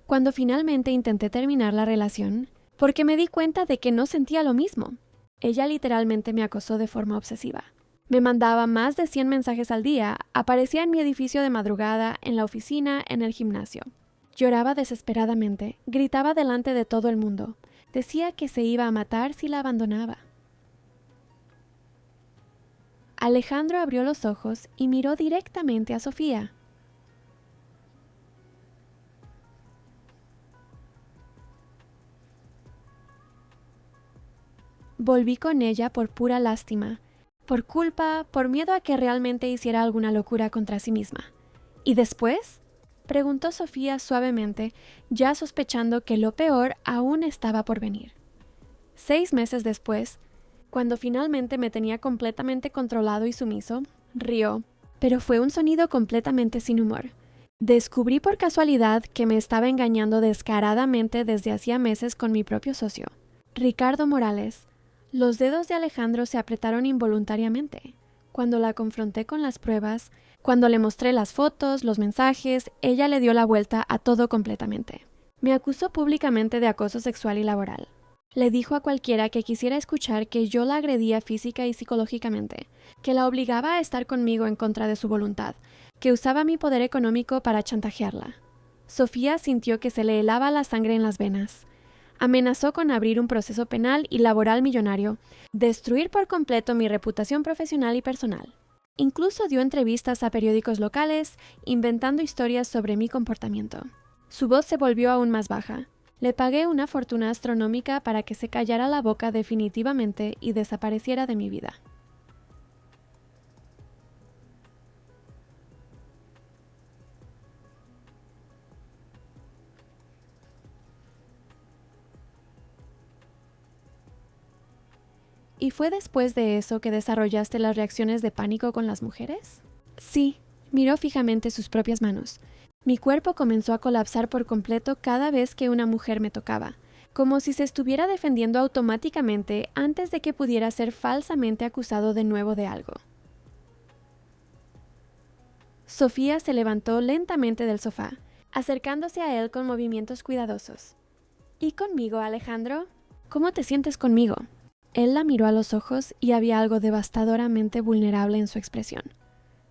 cuando finalmente intenté terminar la relación, porque me di cuenta de que no sentía lo mismo. Ella literalmente me acosó de forma obsesiva. Me mandaba más de 100 mensajes al día, aparecía en mi edificio de madrugada, en la oficina, en el gimnasio. Lloraba desesperadamente, gritaba delante de todo el mundo. Decía que se iba a matar si la abandonaba. Alejandro abrió los ojos y miró directamente a Sofía. Volví con ella por pura lástima, por culpa, por miedo a que realmente hiciera alguna locura contra sí misma. ¿Y después?, preguntó Sofía suavemente, ya sospechando que lo peor aún estaba por venir. 6 meses después, cuando finalmente me tenía completamente controlado y sumiso, rió, pero fue un sonido completamente sin humor. Descubrí por casualidad que me estaba engañando descaradamente desde hacía meses con mi propio socio, Ricardo Morales. Los dedos de Alejandro se apretaron involuntariamente. Cuando la confronté con las pruebas, cuando le mostré las fotos, los mensajes, ella le dio la vuelta a todo completamente. Me acusó públicamente de acoso sexual y laboral. Le dijo a cualquiera que quisiera escuchar que yo la agredía física y psicológicamente, que la obligaba a estar conmigo en contra de su voluntad, que usaba mi poder económico para chantajearla. Sofía sintió que se le helaba la sangre en las venas. Amenazó con abrir un proceso penal y laboral millonario, destruir por completo mi reputación profesional y personal. Incluso dio entrevistas a periódicos locales, inventando historias sobre mi comportamiento. Su voz se volvió aún más baja. Le pagué una fortuna astronómica para que se callara la boca definitivamente y desapareciera de mi vida. ¿Y fue después de eso que desarrollaste las reacciones de pánico con las mujeres? Sí, miró fijamente sus propias manos. Mi cuerpo comenzó a colapsar por completo cada vez que una mujer me tocaba, como si se estuviera defendiendo automáticamente antes de que pudiera ser falsamente acusado de nuevo de algo. Sofía se levantó lentamente del sofá, acercándose a él con movimientos cuidadosos. ¿Y conmigo, Alejandro? ¿Cómo te sientes conmigo? Él la miró a los ojos y había algo devastadoramente vulnerable en su expresión.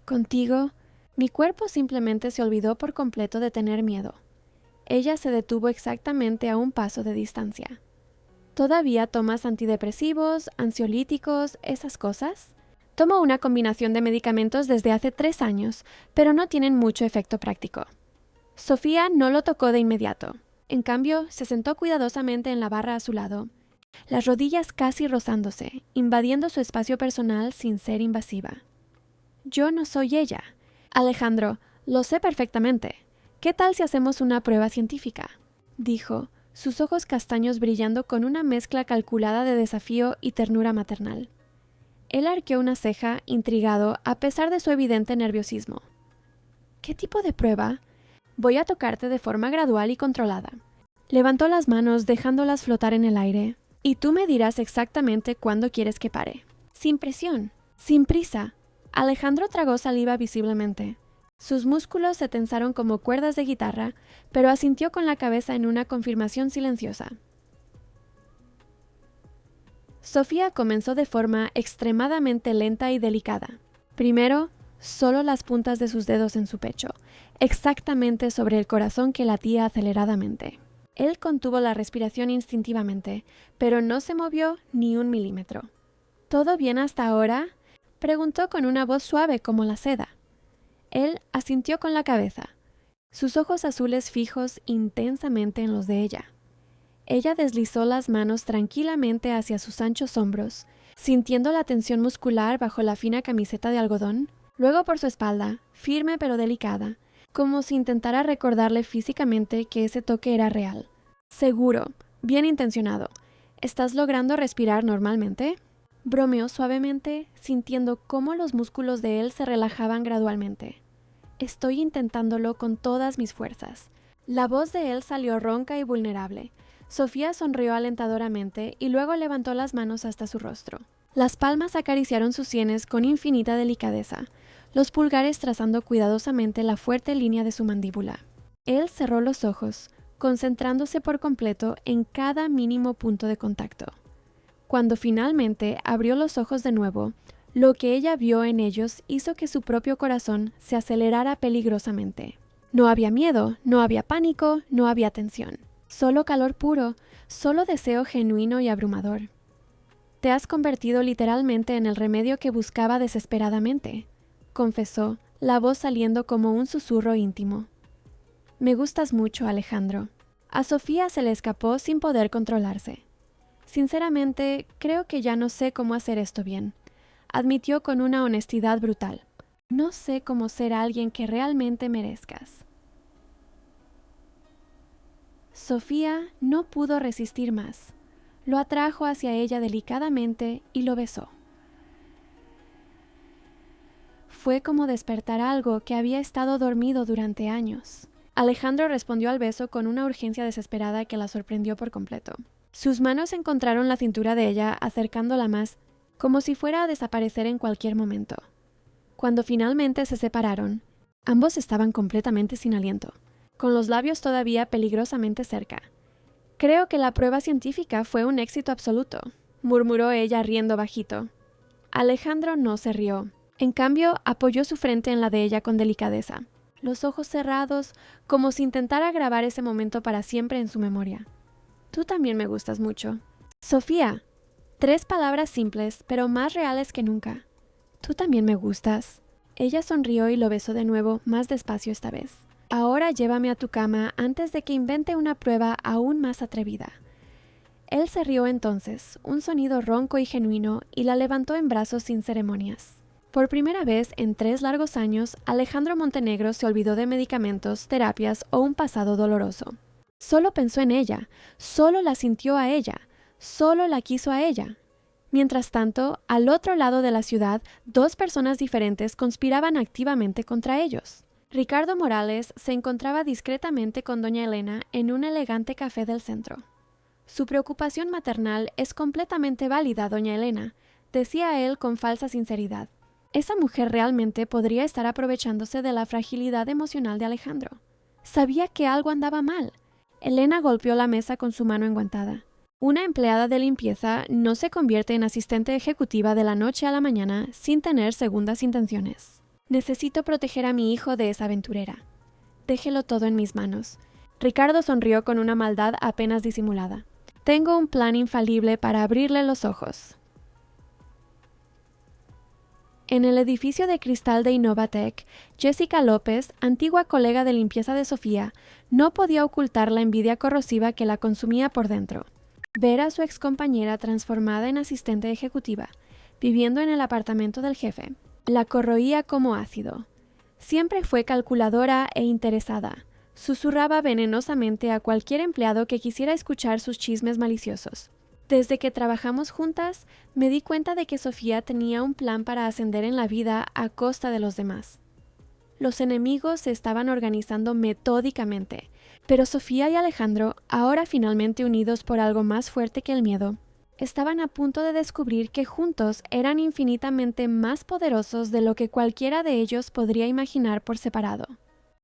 Contigo, mi cuerpo simplemente se olvidó por completo de tener miedo. Ella se detuvo exactamente a un paso de distancia. ¿Todavía tomas antidepresivos, ansiolíticos, esas cosas? Tomo una combinación de medicamentos desde hace 3 años, pero no tienen mucho efecto práctico. Sofía no lo tocó de inmediato. En cambio, se sentó cuidadosamente en la barra a su lado, las rodillas casi rozándose, invadiendo su espacio personal sin ser invasiva. Yo no soy ella. Alejandro, lo sé perfectamente. ¿Qué tal si hacemos una prueba científica?, dijo, sus ojos castaños brillando con una mezcla calculada de desafío y ternura maternal. Él arqueó una ceja, intrigado, a pesar de su evidente nerviosismo. ¿Qué tipo de prueba? Voy a tocarte de forma gradual y controlada. Levantó las manos, dejándolas flotar en el aire. Y tú me dirás exactamente cuándo quieres que pare. Sin presión, sin prisa. Alejandro tragó saliva visiblemente. Sus músculos se tensaron como cuerdas de guitarra, pero asintió con la cabeza en una confirmación silenciosa. Sofía comenzó de forma extremadamente lenta y delicada. Primero, solo las puntas de sus dedos en su pecho, exactamente sobre el corazón que latía aceleradamente. Él contuvo la respiración instintivamente, pero no se movió ni un milímetro. ¿Todo bien hasta ahora?, preguntó con una voz suave como la seda. Él asintió con la cabeza, sus ojos azules fijos intensamente en los de ella. Ella deslizó las manos tranquilamente hacia sus anchos hombros, sintiendo la tensión muscular bajo la fina camiseta de algodón, luego por su espalda, firme pero delicada, como si intentara recordarle físicamente que ese toque era real. Seguro, bien intencionado. ¿Estás logrando respirar normalmente? Bromeó suavemente, sintiendo cómo los músculos de él se relajaban gradualmente. Estoy intentándolo con todas mis fuerzas. La voz de él salió ronca y vulnerable. Sofía sonrió alentadoramente y luego levantó las manos hasta su rostro. Las palmas acariciaron sus sienes con infinita delicadeza, los pulgares trazando cuidadosamente la fuerte línea de su mandíbula. Él cerró los ojos, concentrándose por completo en cada mínimo punto de contacto. Cuando finalmente abrió los ojos de nuevo, lo que ella vio en ellos hizo que su propio corazón se acelerara peligrosamente. No había miedo, no había pánico, no había tensión. Solo calor puro, solo deseo genuino y abrumador. Te has convertido literalmente en el remedio que buscaba desesperadamente, confesó, la voz saliendo como un susurro íntimo. Me gustas mucho, Alejandro. A Sofía se le escapó sin poder controlarse. Sinceramente, creo que ya no sé cómo hacer esto bien, admitió con una honestidad brutal. No sé cómo ser alguien que realmente merezcas. Sofía no pudo resistir más. Lo atrajo hacia ella delicadamente y lo besó. Fue como despertar algo que había estado dormido durante años. Alejandro respondió al beso con una urgencia desesperada que la sorprendió por completo. Sus manos encontraron la cintura de ella, acercándola más, como si fuera a desaparecer en cualquier momento. Cuando finalmente se separaron, ambos estaban completamente sin aliento, con los labios todavía peligrosamente cerca. Creo que la prueba científica fue un éxito absoluto, murmuró ella riendo bajito. Alejandro no se rió. En cambio, apoyó su frente en la de ella con delicadeza, los ojos cerrados, como si intentara grabar ese momento para siempre en su memoria. Tú también me gustas mucho. Sofía. 3 palabras simples, pero más reales que nunca. Tú también me gustas. Ella sonrió y lo besó de nuevo, más despacio esta vez. Ahora llévame a tu cama antes de que invente una prueba aún más atrevida. Él se rió entonces, un sonido ronco y genuino, y la levantó en brazos sin ceremonias. Por primera vez en 3 largos años, Alejandro Montenegro se olvidó de medicamentos, terapias o un pasado doloroso. Solo pensó en ella, solo la sintió a ella, solo la quiso a ella. Mientras tanto, al otro lado de la ciudad, 2 personas diferentes conspiraban activamente contra ellos. Ricardo Morales se encontraba discretamente con doña Elena en un elegante café del centro. Su preocupación maternal es completamente válida, doña Elena, decía él con falsa sinceridad. Esa mujer realmente podría estar aprovechándose de la fragilidad emocional de Alejandro. Sabía que algo andaba mal. Elena golpeó la mesa con su mano enguantada. Una empleada de limpieza no se convierte en asistente ejecutiva de la noche a la mañana sin tener segundas intenciones. Necesito proteger a mi hijo de esa aventurera. Déjelo todo en mis manos. Ricardo sonrió con una maldad apenas disimulada. Tengo un plan infalible para abrirle los ojos. En el edificio de cristal de Innovatec, Jessica López, antigua colega de limpieza de Sofía, no podía ocultar la envidia corrosiva que la consumía por dentro. Ver a su excompañera transformada en asistente ejecutiva, viviendo en el apartamento del jefe, la corroía como ácido. Siempre fue calculadora e interesada. Susurraba venenosamente a cualquier empleado que quisiera escuchar sus chismes maliciosos. Desde que trabajamos juntas, me di cuenta de que Sofía tenía un plan para ascender en la vida a costa de los demás. Los enemigos se estaban organizando metódicamente, pero Sofía y Alejandro, ahora finalmente unidos por algo más fuerte que el miedo, estaban a punto de descubrir que juntos eran infinitamente más poderosos de lo que cualquiera de ellos podría imaginar por separado.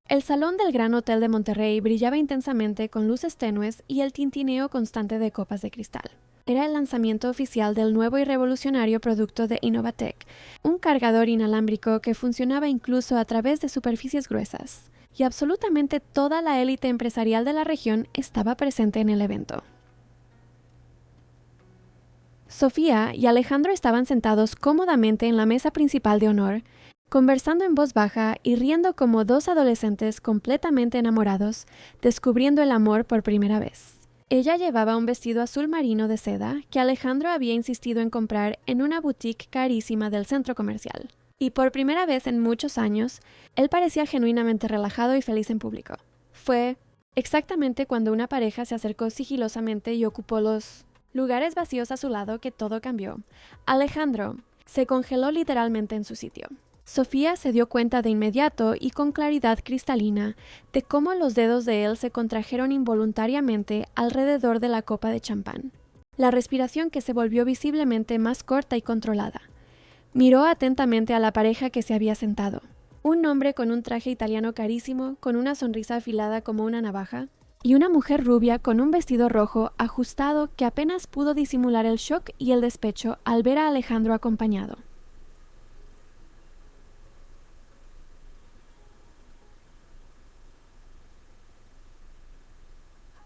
El salón del Gran Hotel de Monterrey brillaba intensamente con luces tenues y el tintineo constante de copas de cristal. Era el lanzamiento oficial del nuevo y revolucionario producto de Innovatec, un cargador inalámbrico que funcionaba incluso a través de superficies gruesas, y absolutamente toda la élite empresarial de la región estaba presente en el evento. Sofía y Alejandro estaban sentados cómodamente en la mesa principal de honor, conversando en voz baja y riendo como 2 adolescentes completamente enamorados, descubriendo el amor por primera vez. Ella llevaba un vestido azul marino de seda que Alejandro había insistido en comprar en una boutique carísima del centro comercial. Y por primera vez en muchos años, él parecía genuinamente relajado y feliz en público. Fue exactamente cuando una pareja se acercó sigilosamente y ocupó los lugares vacíos a su lado que todo cambió. Alejandro se congeló literalmente en su sitio. Sofía se dio cuenta de inmediato y con claridad cristalina de cómo los dedos de él se contrajeron involuntariamente alrededor de la copa de champán. La respiración que se volvió visiblemente más corta y controlada. Miró atentamente a la pareja que se había sentado. Un hombre con un traje italiano carísimo, con una sonrisa afilada como una navaja, y una mujer rubia con un vestido rojo ajustado que apenas pudo disimular el shock y el despecho al ver a Alejandro acompañado.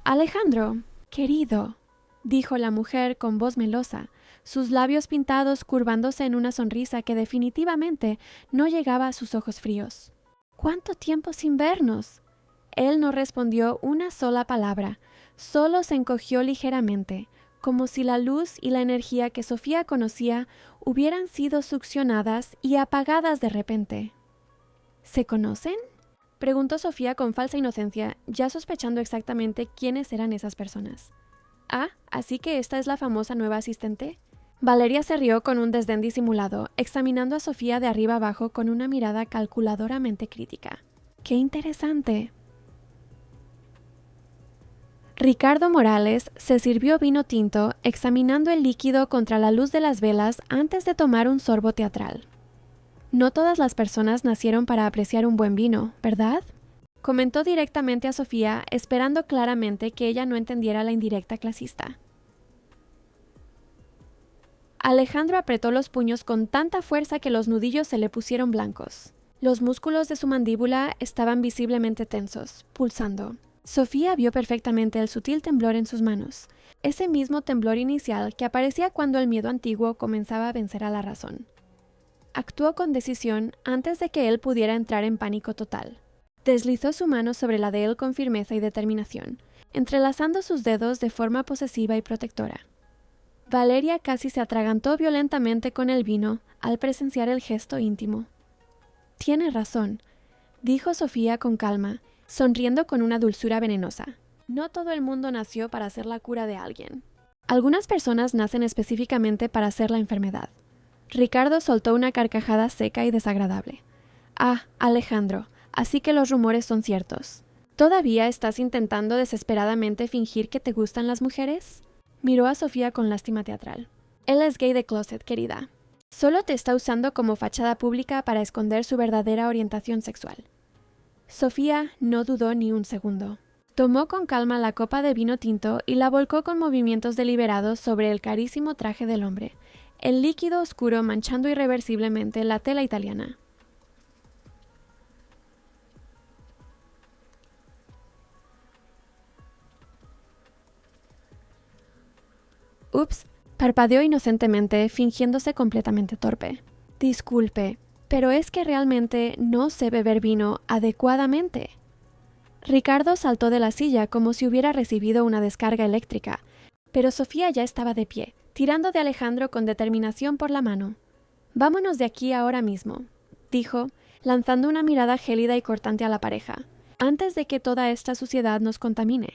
Alejandro, querido, dijo la mujer con voz melosa, sus labios pintados curvándose en una sonrisa que definitivamente no llegaba a sus ojos fríos. ¿Cuánto tiempo sin vernos? Él no respondió una sola palabra, solo se encogió ligeramente, como si la luz y la energía que Sofía conocía hubieran sido succionadas y apagadas de repente. ¿Se conocen?, preguntó Sofía con falsa inocencia, ya sospechando exactamente quiénes eran esas personas. Ah, ¿así que esta es la famosa nueva asistente? Valeria se rió con un desdén disimulado, examinando a Sofía de arriba abajo con una mirada calculadoramente crítica. ¡Qué interesante! Ricardo Morales se sirvió vino tinto, examinando el líquido contra la luz de las velas antes de tomar un sorbo teatral. No todas las personas nacieron para apreciar un buen vino, ¿verdad?, comentó directamente a Sofía, esperando claramente que ella no entendiera la indirecta clasista. Alejandro apretó los puños con tanta fuerza que los nudillos se le pusieron blancos. Los músculos de su mandíbula estaban visiblemente tensos, pulsando. Sofía vio perfectamente el sutil temblor en sus manos, ese mismo temblor inicial que aparecía cuando el miedo antiguo comenzaba a vencer a la razón. Actuó con decisión antes de que él pudiera entrar en pánico total. Deslizó su mano sobre la de él con firmeza y determinación, entrelazando sus dedos de forma posesiva y protectora. Valeria casi se atragantó violentamente con el vino al presenciar el gesto íntimo. «Tiene razón», dijo Sofía con calma, sonriendo con una dulzura venenosa. «No todo el mundo nació para ser la cura de alguien. Algunas personas nacen específicamente para ser la enfermedad». Ricardo soltó una carcajada seca y desagradable. «Ah, Alejandro, así que los rumores son ciertos. ¿Todavía estás intentando desesperadamente fingir que te gustan las mujeres?», miró a Sofía con lástima teatral. «Él es gay de closet, querida. Solo te está usando como fachada pública para esconder su verdadera orientación sexual». Sofía no dudó ni un segundo. Tomó con calma la copa de vino tinto y la volcó con movimientos deliberados sobre el carísimo traje del hombre, el líquido oscuro manchando irreversiblemente la tela italiana. Ups, parpadeó inocentemente, fingiéndose completamente torpe. «Disculpe, pero es que realmente no sé beber vino adecuadamente». Ricardo saltó de la silla como si hubiera recibido una descarga eléctrica, pero Sofía ya estaba de pie, tirando de Alejandro con determinación por la mano. «Vámonos de aquí ahora mismo», dijo, lanzando una mirada gélida y cortante a la pareja, «antes de que toda esta suciedad nos contamine».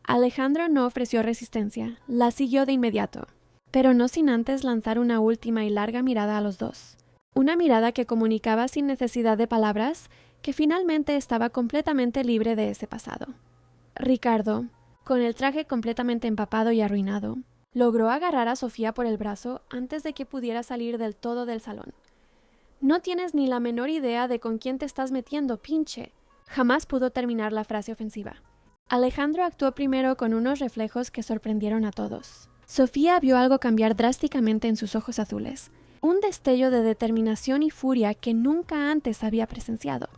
Alejandro no ofreció resistencia, la siguió de inmediato, pero no sin antes lanzar una última y larga mirada a los dos. Una mirada que comunicaba sin necesidad de palabras que finalmente estaba completamente libre de ese pasado. Ricardo, con el traje completamente empapado y arruinado, logró agarrar a Sofía por el brazo antes de que pudiera salir del todo del salón. «No tienes ni la menor idea de con quién te estás metiendo, pinche». Jamás pudo terminar la frase ofensiva. Alejandro actuó primero con unos reflejos que sorprendieron a todos. Sofía vio algo cambiar drásticamente en sus ojos azules, un destello de determinación y furia que nunca antes había presenciado.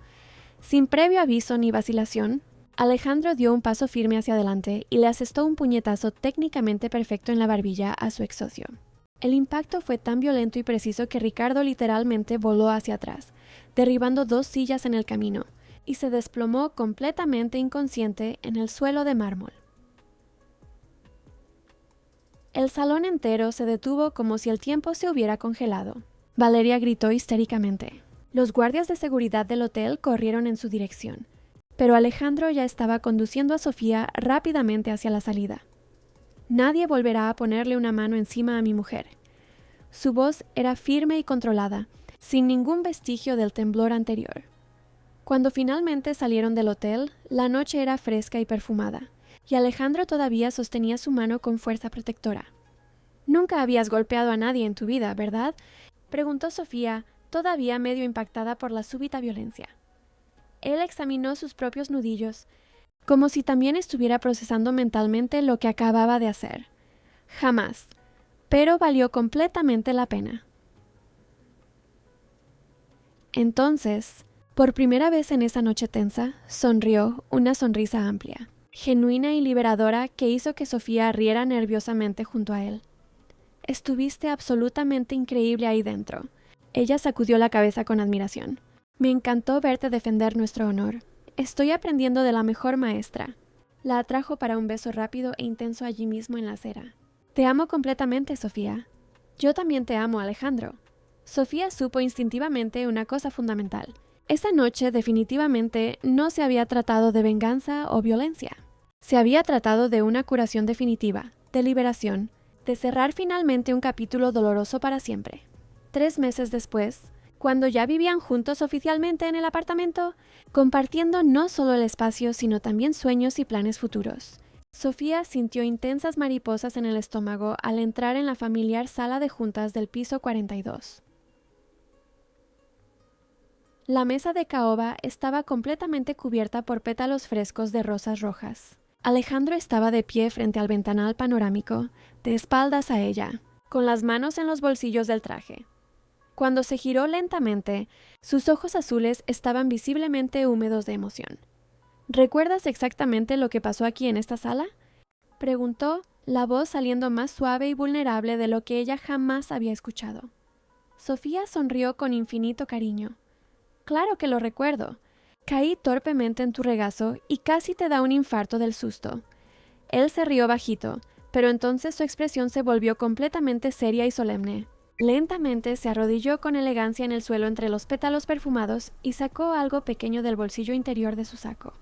Sin previo aviso ni vacilación, Alejandro dio un paso firme hacia adelante y le asestó un puñetazo técnicamente perfecto en la barbilla a su ex socio. El impacto fue tan violento y preciso que Ricardo literalmente voló hacia atrás, derribando 2 sillas en el camino, y se desplomó completamente inconsciente en el suelo de mármol. El salón entero se detuvo como si el tiempo se hubiera congelado. Valeria gritó histéricamente. Los guardias de seguridad del hotel corrieron en su dirección, pero Alejandro ya estaba conduciendo a Sofía rápidamente hacia la salida. Nadie volverá a ponerle una mano encima a mi mujer. Su voz era firme y controlada, sin ningún vestigio del temblor anterior. Cuando finalmente salieron del hotel, la noche era fresca y perfumada, y Alejandro todavía sostenía su mano con fuerza protectora. «Nunca habías golpeado a nadie en tu vida, ¿verdad?», preguntó Sofía, todavía medio impactada por la súbita violencia. Él examinó sus propios nudillos, como si también estuviera procesando mentalmente lo que acababa de hacer. «Jamás, pero valió completamente la pena». Entonces, por primera vez en esa noche tensa, sonrió una sonrisa amplia, genuina y liberadora que hizo que Sofía riera nerviosamente junto a él. «Estuviste absolutamente increíble ahí dentro». Ella sacudió la cabeza con admiración. «Me encantó verte defender nuestro honor. Estoy aprendiendo de la mejor maestra». La atrajo para un beso rápido e intenso allí mismo en la acera. «Te amo completamente, Sofía». «Yo también te amo, Alejandro». Sofía supo instintivamente una cosa fundamental. Esa noche definitivamente no se había tratado de venganza o violencia. Se había tratado de una curación definitiva, de liberación, de cerrar finalmente un capítulo doloroso para siempre. 3 meses después, cuando ya vivían juntos oficialmente en el apartamento, compartiendo no solo el espacio sino también sueños y planes futuros, Sofía sintió intensas mariposas en el estómago al entrar en la familiar sala de juntas del piso 42. La mesa de caoba estaba completamente cubierta por pétalos frescos de rosas rojas. Alejandro estaba de pie frente al ventanal panorámico, de espaldas a ella, con las manos en los bolsillos del traje. Cuando se giró lentamente, sus ojos azules estaban visiblemente húmedos de emoción. «¿Recuerdas exactamente lo que pasó aquí en esta sala?», preguntó, la voz saliendo más suave y vulnerable de lo que ella jamás había escuchado. Sofía sonrió con infinito cariño. «Claro que lo recuerdo. Caí torpemente en tu regazo y casi te da un infarto del susto». Él se rió bajito, pero entonces su expresión se volvió completamente seria y solemne. Lentamente se arrodilló con elegancia en el suelo entre los pétalos perfumados y sacó algo pequeño del bolsillo interior de su saco.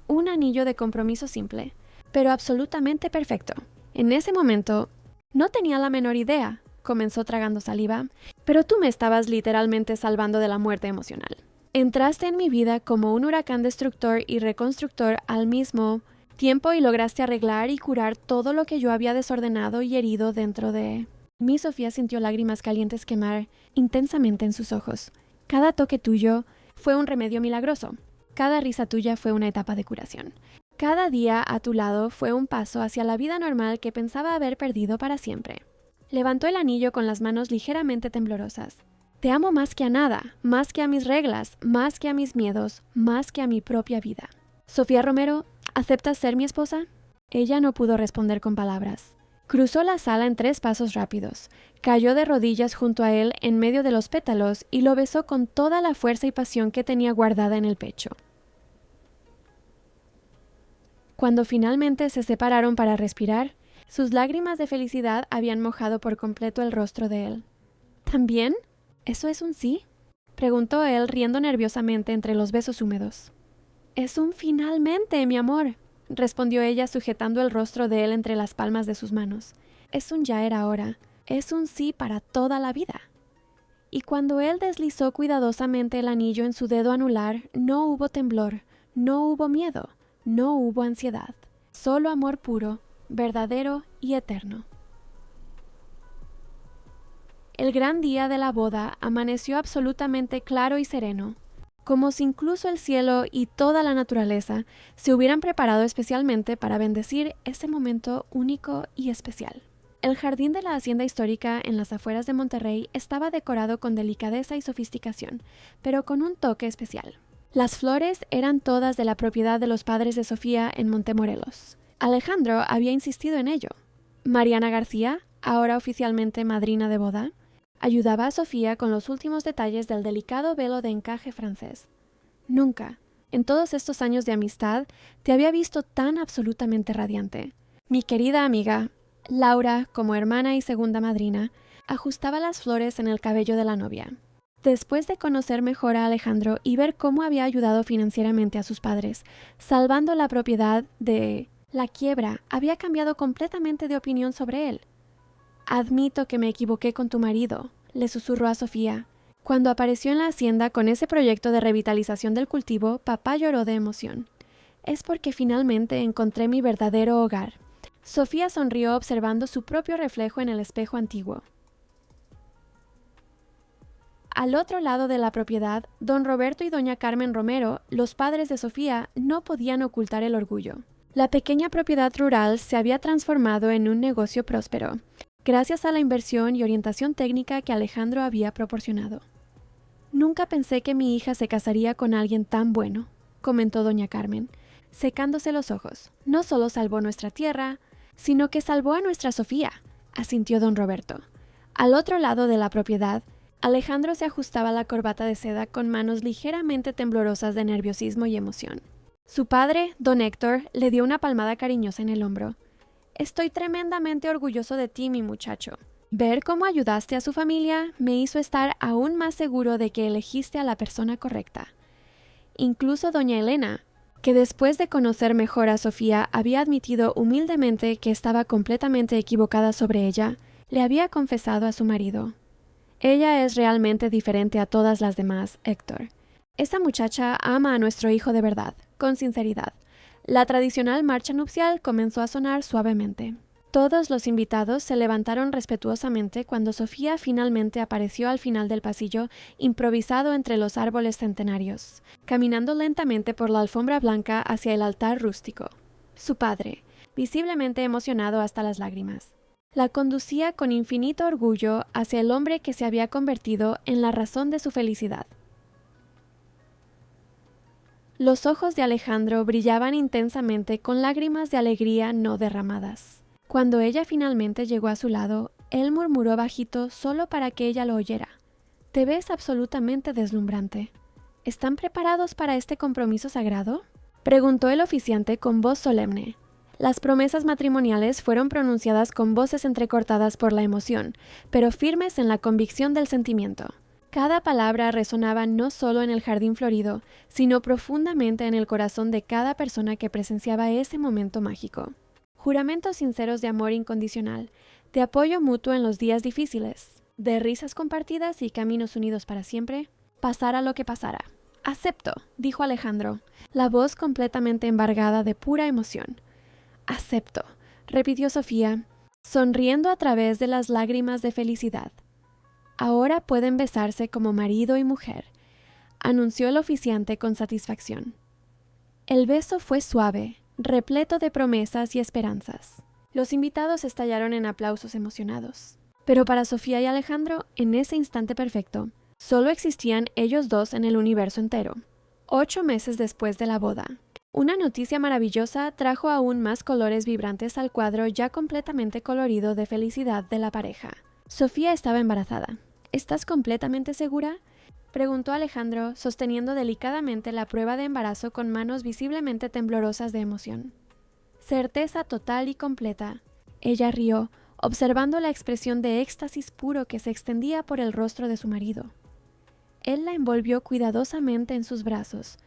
Un anillo de compromiso simple, pero absolutamente perfecto. En ese momento, no tenía la menor idea, comenzó tragando saliva, pero tú me estabas literalmente salvando de la muerte emocional. Entraste en mi vida como un huracán destructor y reconstructor al mismo tiempo y lograste arreglar y curar todo lo que yo había desordenado y herido dentro de... Mi Sofía sintió lágrimas calientes quemar intensamente en sus ojos. Cada toque tuyo fue un remedio milagroso. Cada risa tuya fue una etapa de curación. Cada día a tu lado fue un paso hacia la vida normal que pensaba haber perdido para siempre. Levantó el anillo con las manos ligeramente temblorosas. Te amo más que a nada, más que a mis reglas, más que a mis miedos, más que a mi propia vida. Sofía Romero, ¿aceptas ser mi esposa? Ella no pudo responder con palabras. Cruzó la sala en 3 pasos rápidos, cayó de rodillas junto a él en medio de los pétalos y lo besó con toda la fuerza y pasión que tenía guardada en el pecho. Cuando finalmente se separaron para respirar, sus lágrimas de felicidad habían mojado por completo el rostro de él. ¿También? ¿Eso es un sí?, preguntó él riendo nerviosamente entre los besos húmedos. «Es un finalmente, mi amor», respondió ella sujetando el rostro de él entre las palmas de sus manos. «Es un ya era hora. Es un sí para toda la vida». Y cuando él deslizó cuidadosamente el anillo en su dedo anular, no hubo temblor, no hubo miedo, no hubo ansiedad. Solo amor puro, verdadero y eterno. El gran día de la boda amaneció absolutamente claro y sereno, como si incluso el cielo y toda la naturaleza se hubieran preparado especialmente para bendecir ese momento único y especial. El jardín de la hacienda histórica en las afueras de Monterrey estaba decorado con delicadeza y sofisticación, pero con un toque especial. Las flores eran todas de la propiedad de los padres de Sofía en Montemorelos. Alejandro había insistido en ello. Mariana García, ahora oficialmente madrina de boda, ayudaba a Sofía con los últimos detalles del delicado velo de encaje francés. Nunca, en todos estos años de amistad, te había visto tan absolutamente radiante. Mi querida amiga, Laura, como hermana y segunda madrina, ajustaba las flores en el cabello de la novia. Después de conocer mejor a Alejandro y ver cómo había ayudado financieramente a sus padres, salvando la propiedad de La quiebra había cambiado completamente de opinión sobre él. Admito que me equivoqué con tu marido, le susurró a Sofía. Cuando apareció en la hacienda con ese proyecto de revitalización del cultivo, papá lloró de emoción. Es porque finalmente encontré mi verdadero hogar. Sofía sonrió observando su propio reflejo en el espejo antiguo. Al otro lado de la propiedad, don Roberto y doña Carmen Romero, los padres de Sofía, no podían ocultar el orgullo. La pequeña propiedad rural se había transformado en un negocio próspero, gracias a la inversión y orientación técnica que Alejandro había proporcionado. Nunca pensé que mi hija se casaría con alguien tan bueno, comentó doña Carmen, secándose los ojos. No solo salvó nuestra tierra, sino que salvó a nuestra Sofía, asintió don Roberto. Al otro lado de la propiedad, Alejandro se ajustaba la corbata de seda con manos ligeramente temblorosas de nerviosismo y emoción. Su padre, don Héctor, le dio una palmada cariñosa en el hombro. Estoy tremendamente orgulloso de ti, mi muchacho. Ver cómo ayudaste a su familia me hizo estar aún más seguro de que elegiste a la persona correcta. Incluso doña Elena, que después de conocer mejor a Sofía había admitido humildemente que estaba completamente equivocada sobre ella, le había confesado a su marido. Ella es realmente diferente a todas las demás, Héctor. Esa muchacha ama a nuestro hijo de verdad, con sinceridad. La tradicional marcha nupcial comenzó a sonar suavemente. Todos los invitados se levantaron respetuosamente cuando Sofía finalmente apareció al final del pasillo, improvisado entre los árboles centenarios, caminando lentamente por la alfombra blanca hacia el altar rústico. Su padre, visiblemente emocionado hasta las lágrimas, la conducía con infinito orgullo hacia el hombre que se había convertido en la razón de su felicidad. Los ojos de Alejandro brillaban intensamente con lágrimas de alegría no derramadas. Cuando ella finalmente llegó a su lado, él murmuró bajito solo para que ella lo oyera. «Te ves absolutamente deslumbrante. ¿Están preparados para este compromiso sagrado?», preguntó el oficiante con voz solemne. Las promesas matrimoniales fueron pronunciadas con voces entrecortadas por la emoción, pero firmes en la convicción del sentimiento. Cada palabra resonaba no solo en el jardín florido, sino profundamente en el corazón de cada persona que presenciaba ese momento mágico. Juramentos sinceros de amor incondicional, de apoyo mutuo en los días difíciles, de risas compartidas y caminos unidos para siempre, pasara lo que pasara. «Acepto», dijo Alejandro, la voz completamente embargada de pura emoción. «Acepto», repitió Sofía, sonriendo a través de las lágrimas de felicidad. «Ahora pueden besarse como marido y mujer», anunció el oficiante con satisfacción. El beso fue suave, repleto de promesas y esperanzas. Los invitados estallaron en aplausos emocionados. Pero para Sofía y Alejandro, en ese instante perfecto, solo existían ellos dos en el universo entero. 8 meses después de la boda, una noticia maravillosa trajo aún más colores vibrantes al cuadro ya completamente colorido de felicidad de la pareja. Sofía estaba embarazada. «¿Estás completamente segura?», preguntó Alejandro, sosteniendo delicadamente la prueba de embarazo con manos visiblemente temblorosas de emoción. «Certeza total y completa». Ella rió, observando la expresión de éxtasis puro que se extendía por el rostro de su marido. Él la envolvió cuidadosamente en sus brazos,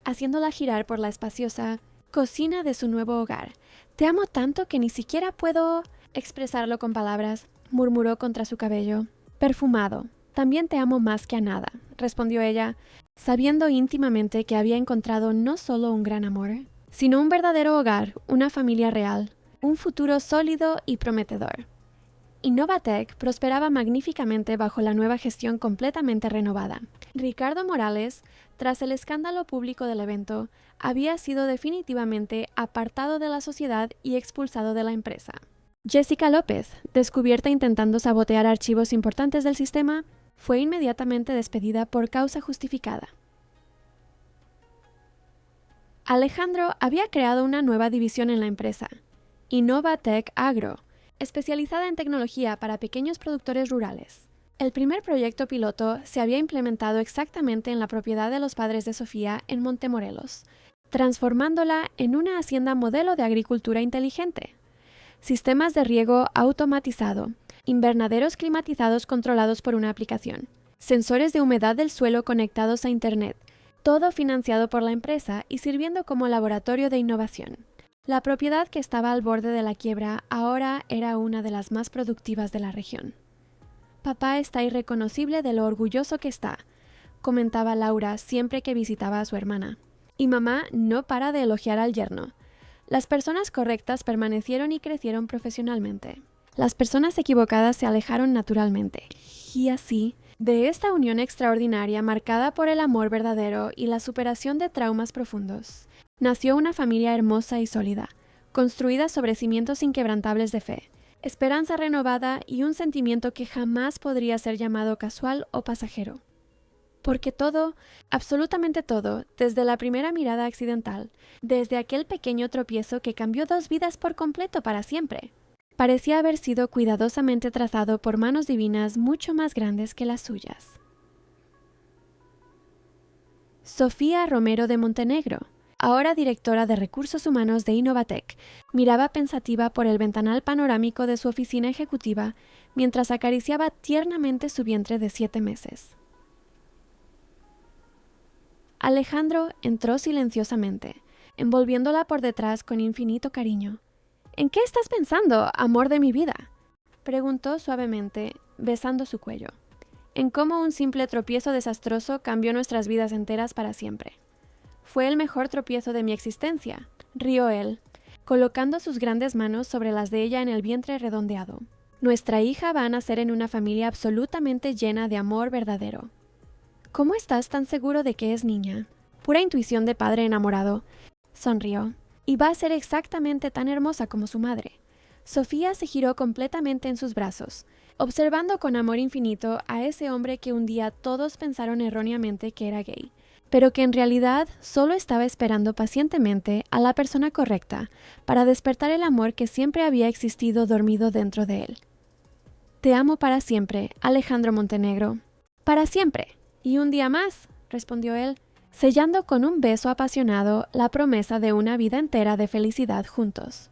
haciéndola girar por la espaciosa cocina de su nuevo hogar. «Te amo tanto que ni siquiera puedo expresarlo con palabras», murmuró contra su cabello. «Perfumado. También te amo más que a nada», respondió ella, sabiendo íntimamente que había encontrado no solo un gran amor, sino un verdadero hogar, una familia real, un futuro sólido y prometedor. Innovatec prosperaba magníficamente bajo la nueva gestión completamente renovada. Ricardo Morales, tras el escándalo público del evento, había sido definitivamente apartado de la sociedad y expulsado de la empresa. Jessica López, descubierta intentando sabotear archivos importantes del sistema, fue inmediatamente despedida por causa justificada. Alejandro había creado una nueva división en la empresa, Innovatec Agro, especializada en tecnología para pequeños productores rurales. El primer proyecto piloto se había implementado exactamente en la propiedad de los padres de Sofía en Montemorelos, transformándola en una hacienda modelo de agricultura inteligente. Sistemas de riego automatizado, invernaderos climatizados controlados por una aplicación, sensores de humedad del suelo conectados a Internet, todo financiado por la empresa y sirviendo como laboratorio de innovación. La propiedad que estaba al borde de la quiebra ahora era una de las más productivas de la región. Papá está irreconocible de lo orgulloso que está, comentaba Laura siempre que visitaba a su hermana. Y mamá no para de elogiar al yerno. Las personas correctas permanecieron y crecieron profesionalmente. Las personas equivocadas se alejaron naturalmente. Y así, de esta unión extraordinaria marcada por el amor verdadero y la superación de traumas profundos, nació una familia hermosa y sólida, construida sobre cimientos inquebrantables de fe, esperanza renovada y un sentimiento que jamás podría ser llamado casual o pasajero. Porque todo, absolutamente todo, desde la primera mirada accidental, desde aquel pequeño tropiezo que cambió 2 vidas por completo para siempre, parecía haber sido cuidadosamente trazado por manos divinas mucho más grandes que las suyas. Sofía Romero de Montenegro, ahora directora de Recursos Humanos de Innovatec, miraba pensativa por el ventanal panorámico de su oficina ejecutiva mientras acariciaba tiernamente su vientre de 7 meses. Alejandro entró silenciosamente, envolviéndola por detrás con infinito cariño. «¿En qué estás pensando, amor de mi vida?», preguntó suavemente, besando su cuello. «En cómo un simple tropiezo desastroso cambió nuestras vidas enteras para siempre». «Fue el mejor tropiezo de mi existencia», rió él, colocando sus grandes manos sobre las de ella en el vientre redondeado. «Nuestra hija va a nacer en una familia absolutamente llena de amor verdadero». «¿Cómo estás tan seguro de que es niña?». «Pura intuición de padre enamorado», sonrió. «Y va a ser exactamente tan hermosa como su madre». Sofía se giró completamente en sus brazos, observando con amor infinito a ese hombre que un día todos pensaron erróneamente que era gay, pero que en realidad solo estaba esperando pacientemente a la persona correcta para despertar el amor que siempre había existido dormido dentro de él. «Te amo para siempre, Alejandro Montenegro». «Para siempre. Y un día más», respondió él, sellando con un beso apasionado la promesa de una vida entera de felicidad juntos.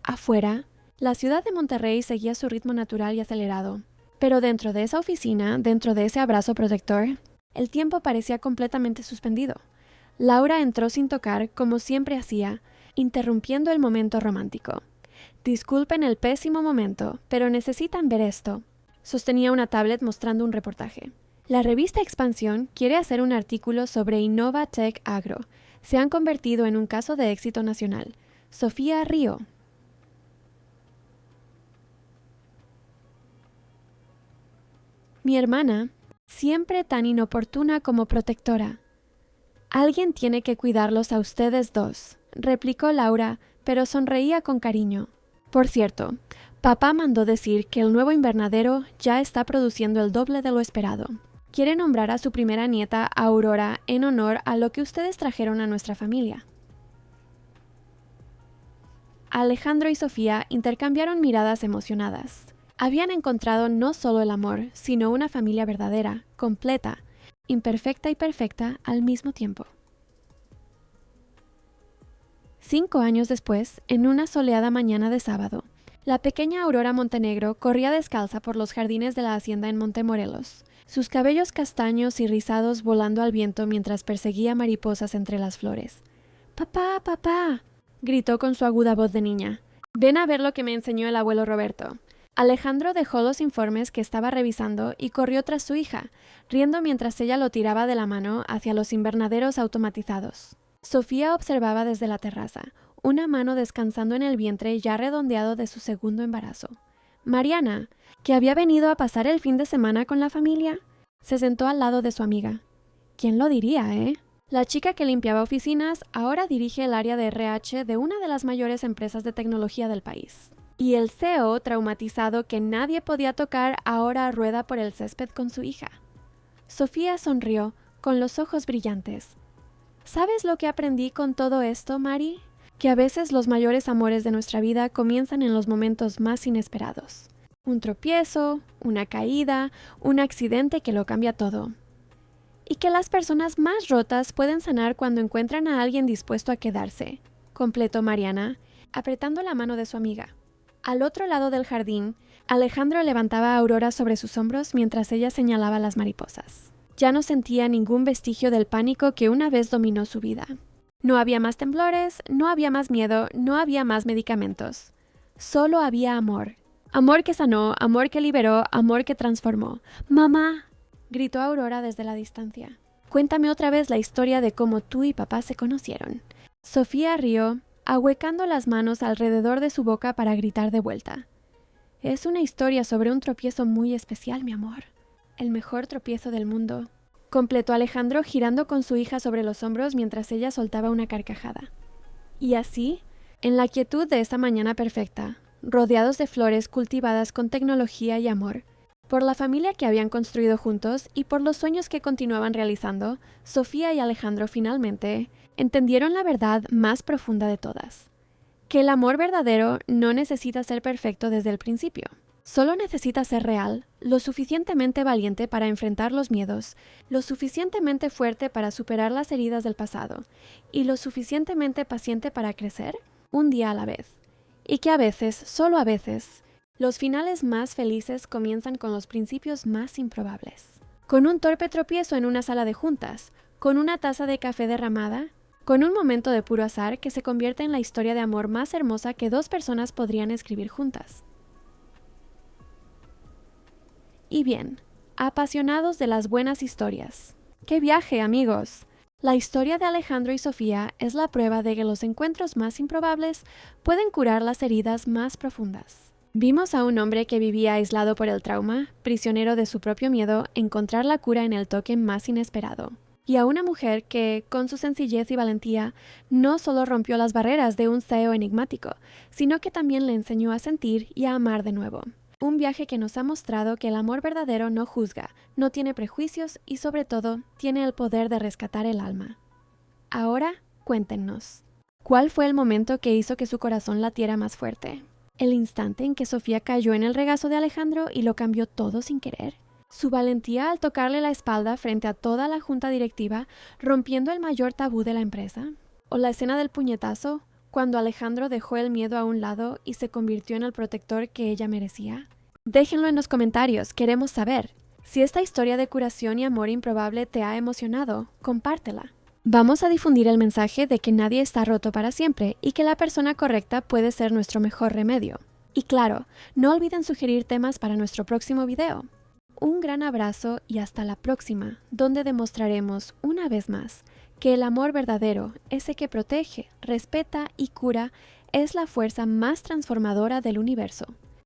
Afuera, la ciudad de Monterrey seguía su ritmo natural y acelerado, pero dentro de esa oficina, dentro de ese abrazo protector, el tiempo parecía completamente suspendido. Laura entró sin tocar, como siempre hacía, interrumpiendo el momento romántico. «Disculpen el pésimo momento, pero necesitan ver esto». Sostenía una tablet mostrando un reportaje. La revista Expansión quiere hacer un artículo sobre Innovatec Agro. Se han convertido en un caso de éxito nacional. Sofía Río. Mi hermana, siempre tan inoportuna como protectora. Alguien tiene que cuidarlos a ustedes dos, replicó Laura, pero sonreía con cariño. Por cierto, papá mandó decir que el nuevo invernadero ya está produciendo el doble de lo esperado. Quiere nombrar a su primera nieta, Aurora, en honor a lo que ustedes trajeron a nuestra familia. Alejandro y Sofía intercambiaron miradas emocionadas. Habían encontrado no solo el amor, sino una familia verdadera, completa, imperfecta y perfecta al mismo tiempo. 5 años después, en una soleada mañana de sábado, la pequeña Aurora Montenegro corría descalza por los jardines de la hacienda en Montemorelos, sus cabellos castaños y rizados volando al viento mientras perseguía mariposas entre las flores. «¡Papá, papá!», gritó con su aguda voz de niña. «Ven a ver lo que me enseñó el abuelo Roberto». Alejandro dejó los informes que estaba revisando y corrió tras su hija, riendo mientras ella lo tiraba de la mano hacia los invernaderos automatizados. Sofía observaba desde la terraza, una mano descansando en el vientre ya redondeado de su segundo embarazo. Mariana, que había venido a pasar el fin de semana con la familia, se sentó al lado de su amiga. ¿Quién lo diría, eh? La chica que limpiaba oficinas ahora dirige el área de RH de una de las mayores empresas de tecnología del país. Y el CEO, traumatizado que nadie podía tocar, ahora rueda por el césped con su hija. Sofía sonrió, con los ojos brillantes. ¿Sabes lo que aprendí con todo esto, Mari? Que a veces los mayores amores de nuestra vida comienzan en los momentos más inesperados. Un tropiezo, una caída, un accidente que lo cambia todo. Y que las personas más rotas pueden sanar cuando encuentran a alguien dispuesto a quedarse, completó Mariana, apretando la mano de su amiga. Al otro lado del jardín, Alejandro levantaba a Aurora sobre sus hombros mientras ella señalaba las mariposas. Ya no sentía ningún vestigio del pánico que una vez dominó su vida. No había más temblores, no había más miedo, no había más medicamentos. Solo había amor. Amor que sanó, amor que liberó, amor que transformó. ¡Mamá!, gritó Aurora desde la distancia. Cuéntame otra vez la historia de cómo tú y papá se conocieron. Sofía rió, ahuecando las manos alrededor de su boca para gritar de vuelta. Es una historia sobre un tropiezo muy especial, mi amor. El mejor tropiezo del mundo, completó Alejandro girando con su hija sobre los hombros mientras ella soltaba una carcajada. Y así, en la quietud de esa mañana perfecta, rodeados de flores cultivadas con tecnología y amor, por la familia que habían construido juntos y por los sueños que continuaban realizando, Sofía y Alejandro finalmente entendieron la verdad más profunda de todas: que el amor verdadero no necesita ser perfecto desde el principio. Solo necesita ser real, lo suficientemente valiente para enfrentar los miedos, lo suficientemente fuerte para superar las heridas del pasado y lo suficientemente paciente para crecer un día a la vez. Y que a veces, solo a veces, los finales más felices comienzan con los principios más improbables. Con un torpe tropiezo en una sala de juntas, con una taza de café derramada, con un momento de puro azar que se convierte en la historia de amor más hermosa que dos personas podrían escribir juntas. Y bien, apasionados de las buenas historias. ¡Qué viaje, amigos! La historia de Alejandro y Sofía es la prueba de que los encuentros más improbables pueden curar las heridas más profundas. Vimos a un hombre que vivía aislado por el trauma, prisionero de su propio miedo, encontrar la cura en el toque más inesperado. Y a una mujer que, con su sencillez y valentía, no solo rompió las barreras de un CEO enigmático, sino que también le enseñó a sentir y a amar de nuevo. Un viaje que nos ha mostrado que el amor verdadero no juzga, no tiene prejuicios y sobre todo tiene el poder de rescatar el alma. Ahora, cuéntenos, ¿cuál fue el momento que hizo que su corazón latiera más fuerte? ¿El instante en que Sofía cayó en el regazo de Alejandro y lo cambió todo sin querer? ¿Su valentía al tocarle la espalda frente a toda la junta directiva, rompiendo el mayor tabú de la empresa? ¿O la escena del puñetazo, cuando Alejandro dejó el miedo a un lado y se convirtió en el protector que ella merecía? Déjenlo en los comentarios, queremos saber. Si esta historia de curación y amor improbable te ha emocionado, compártela. Vamos a difundir el mensaje de que nadie está roto para siempre y que la persona correcta puede ser nuestro mejor remedio. Y claro, no olviden sugerir temas para nuestro próximo video. Un gran abrazo y hasta la próxima, donde demostraremos una vez más que el amor verdadero, ese que protege, respeta y cura, es la fuerza más transformadora del universo.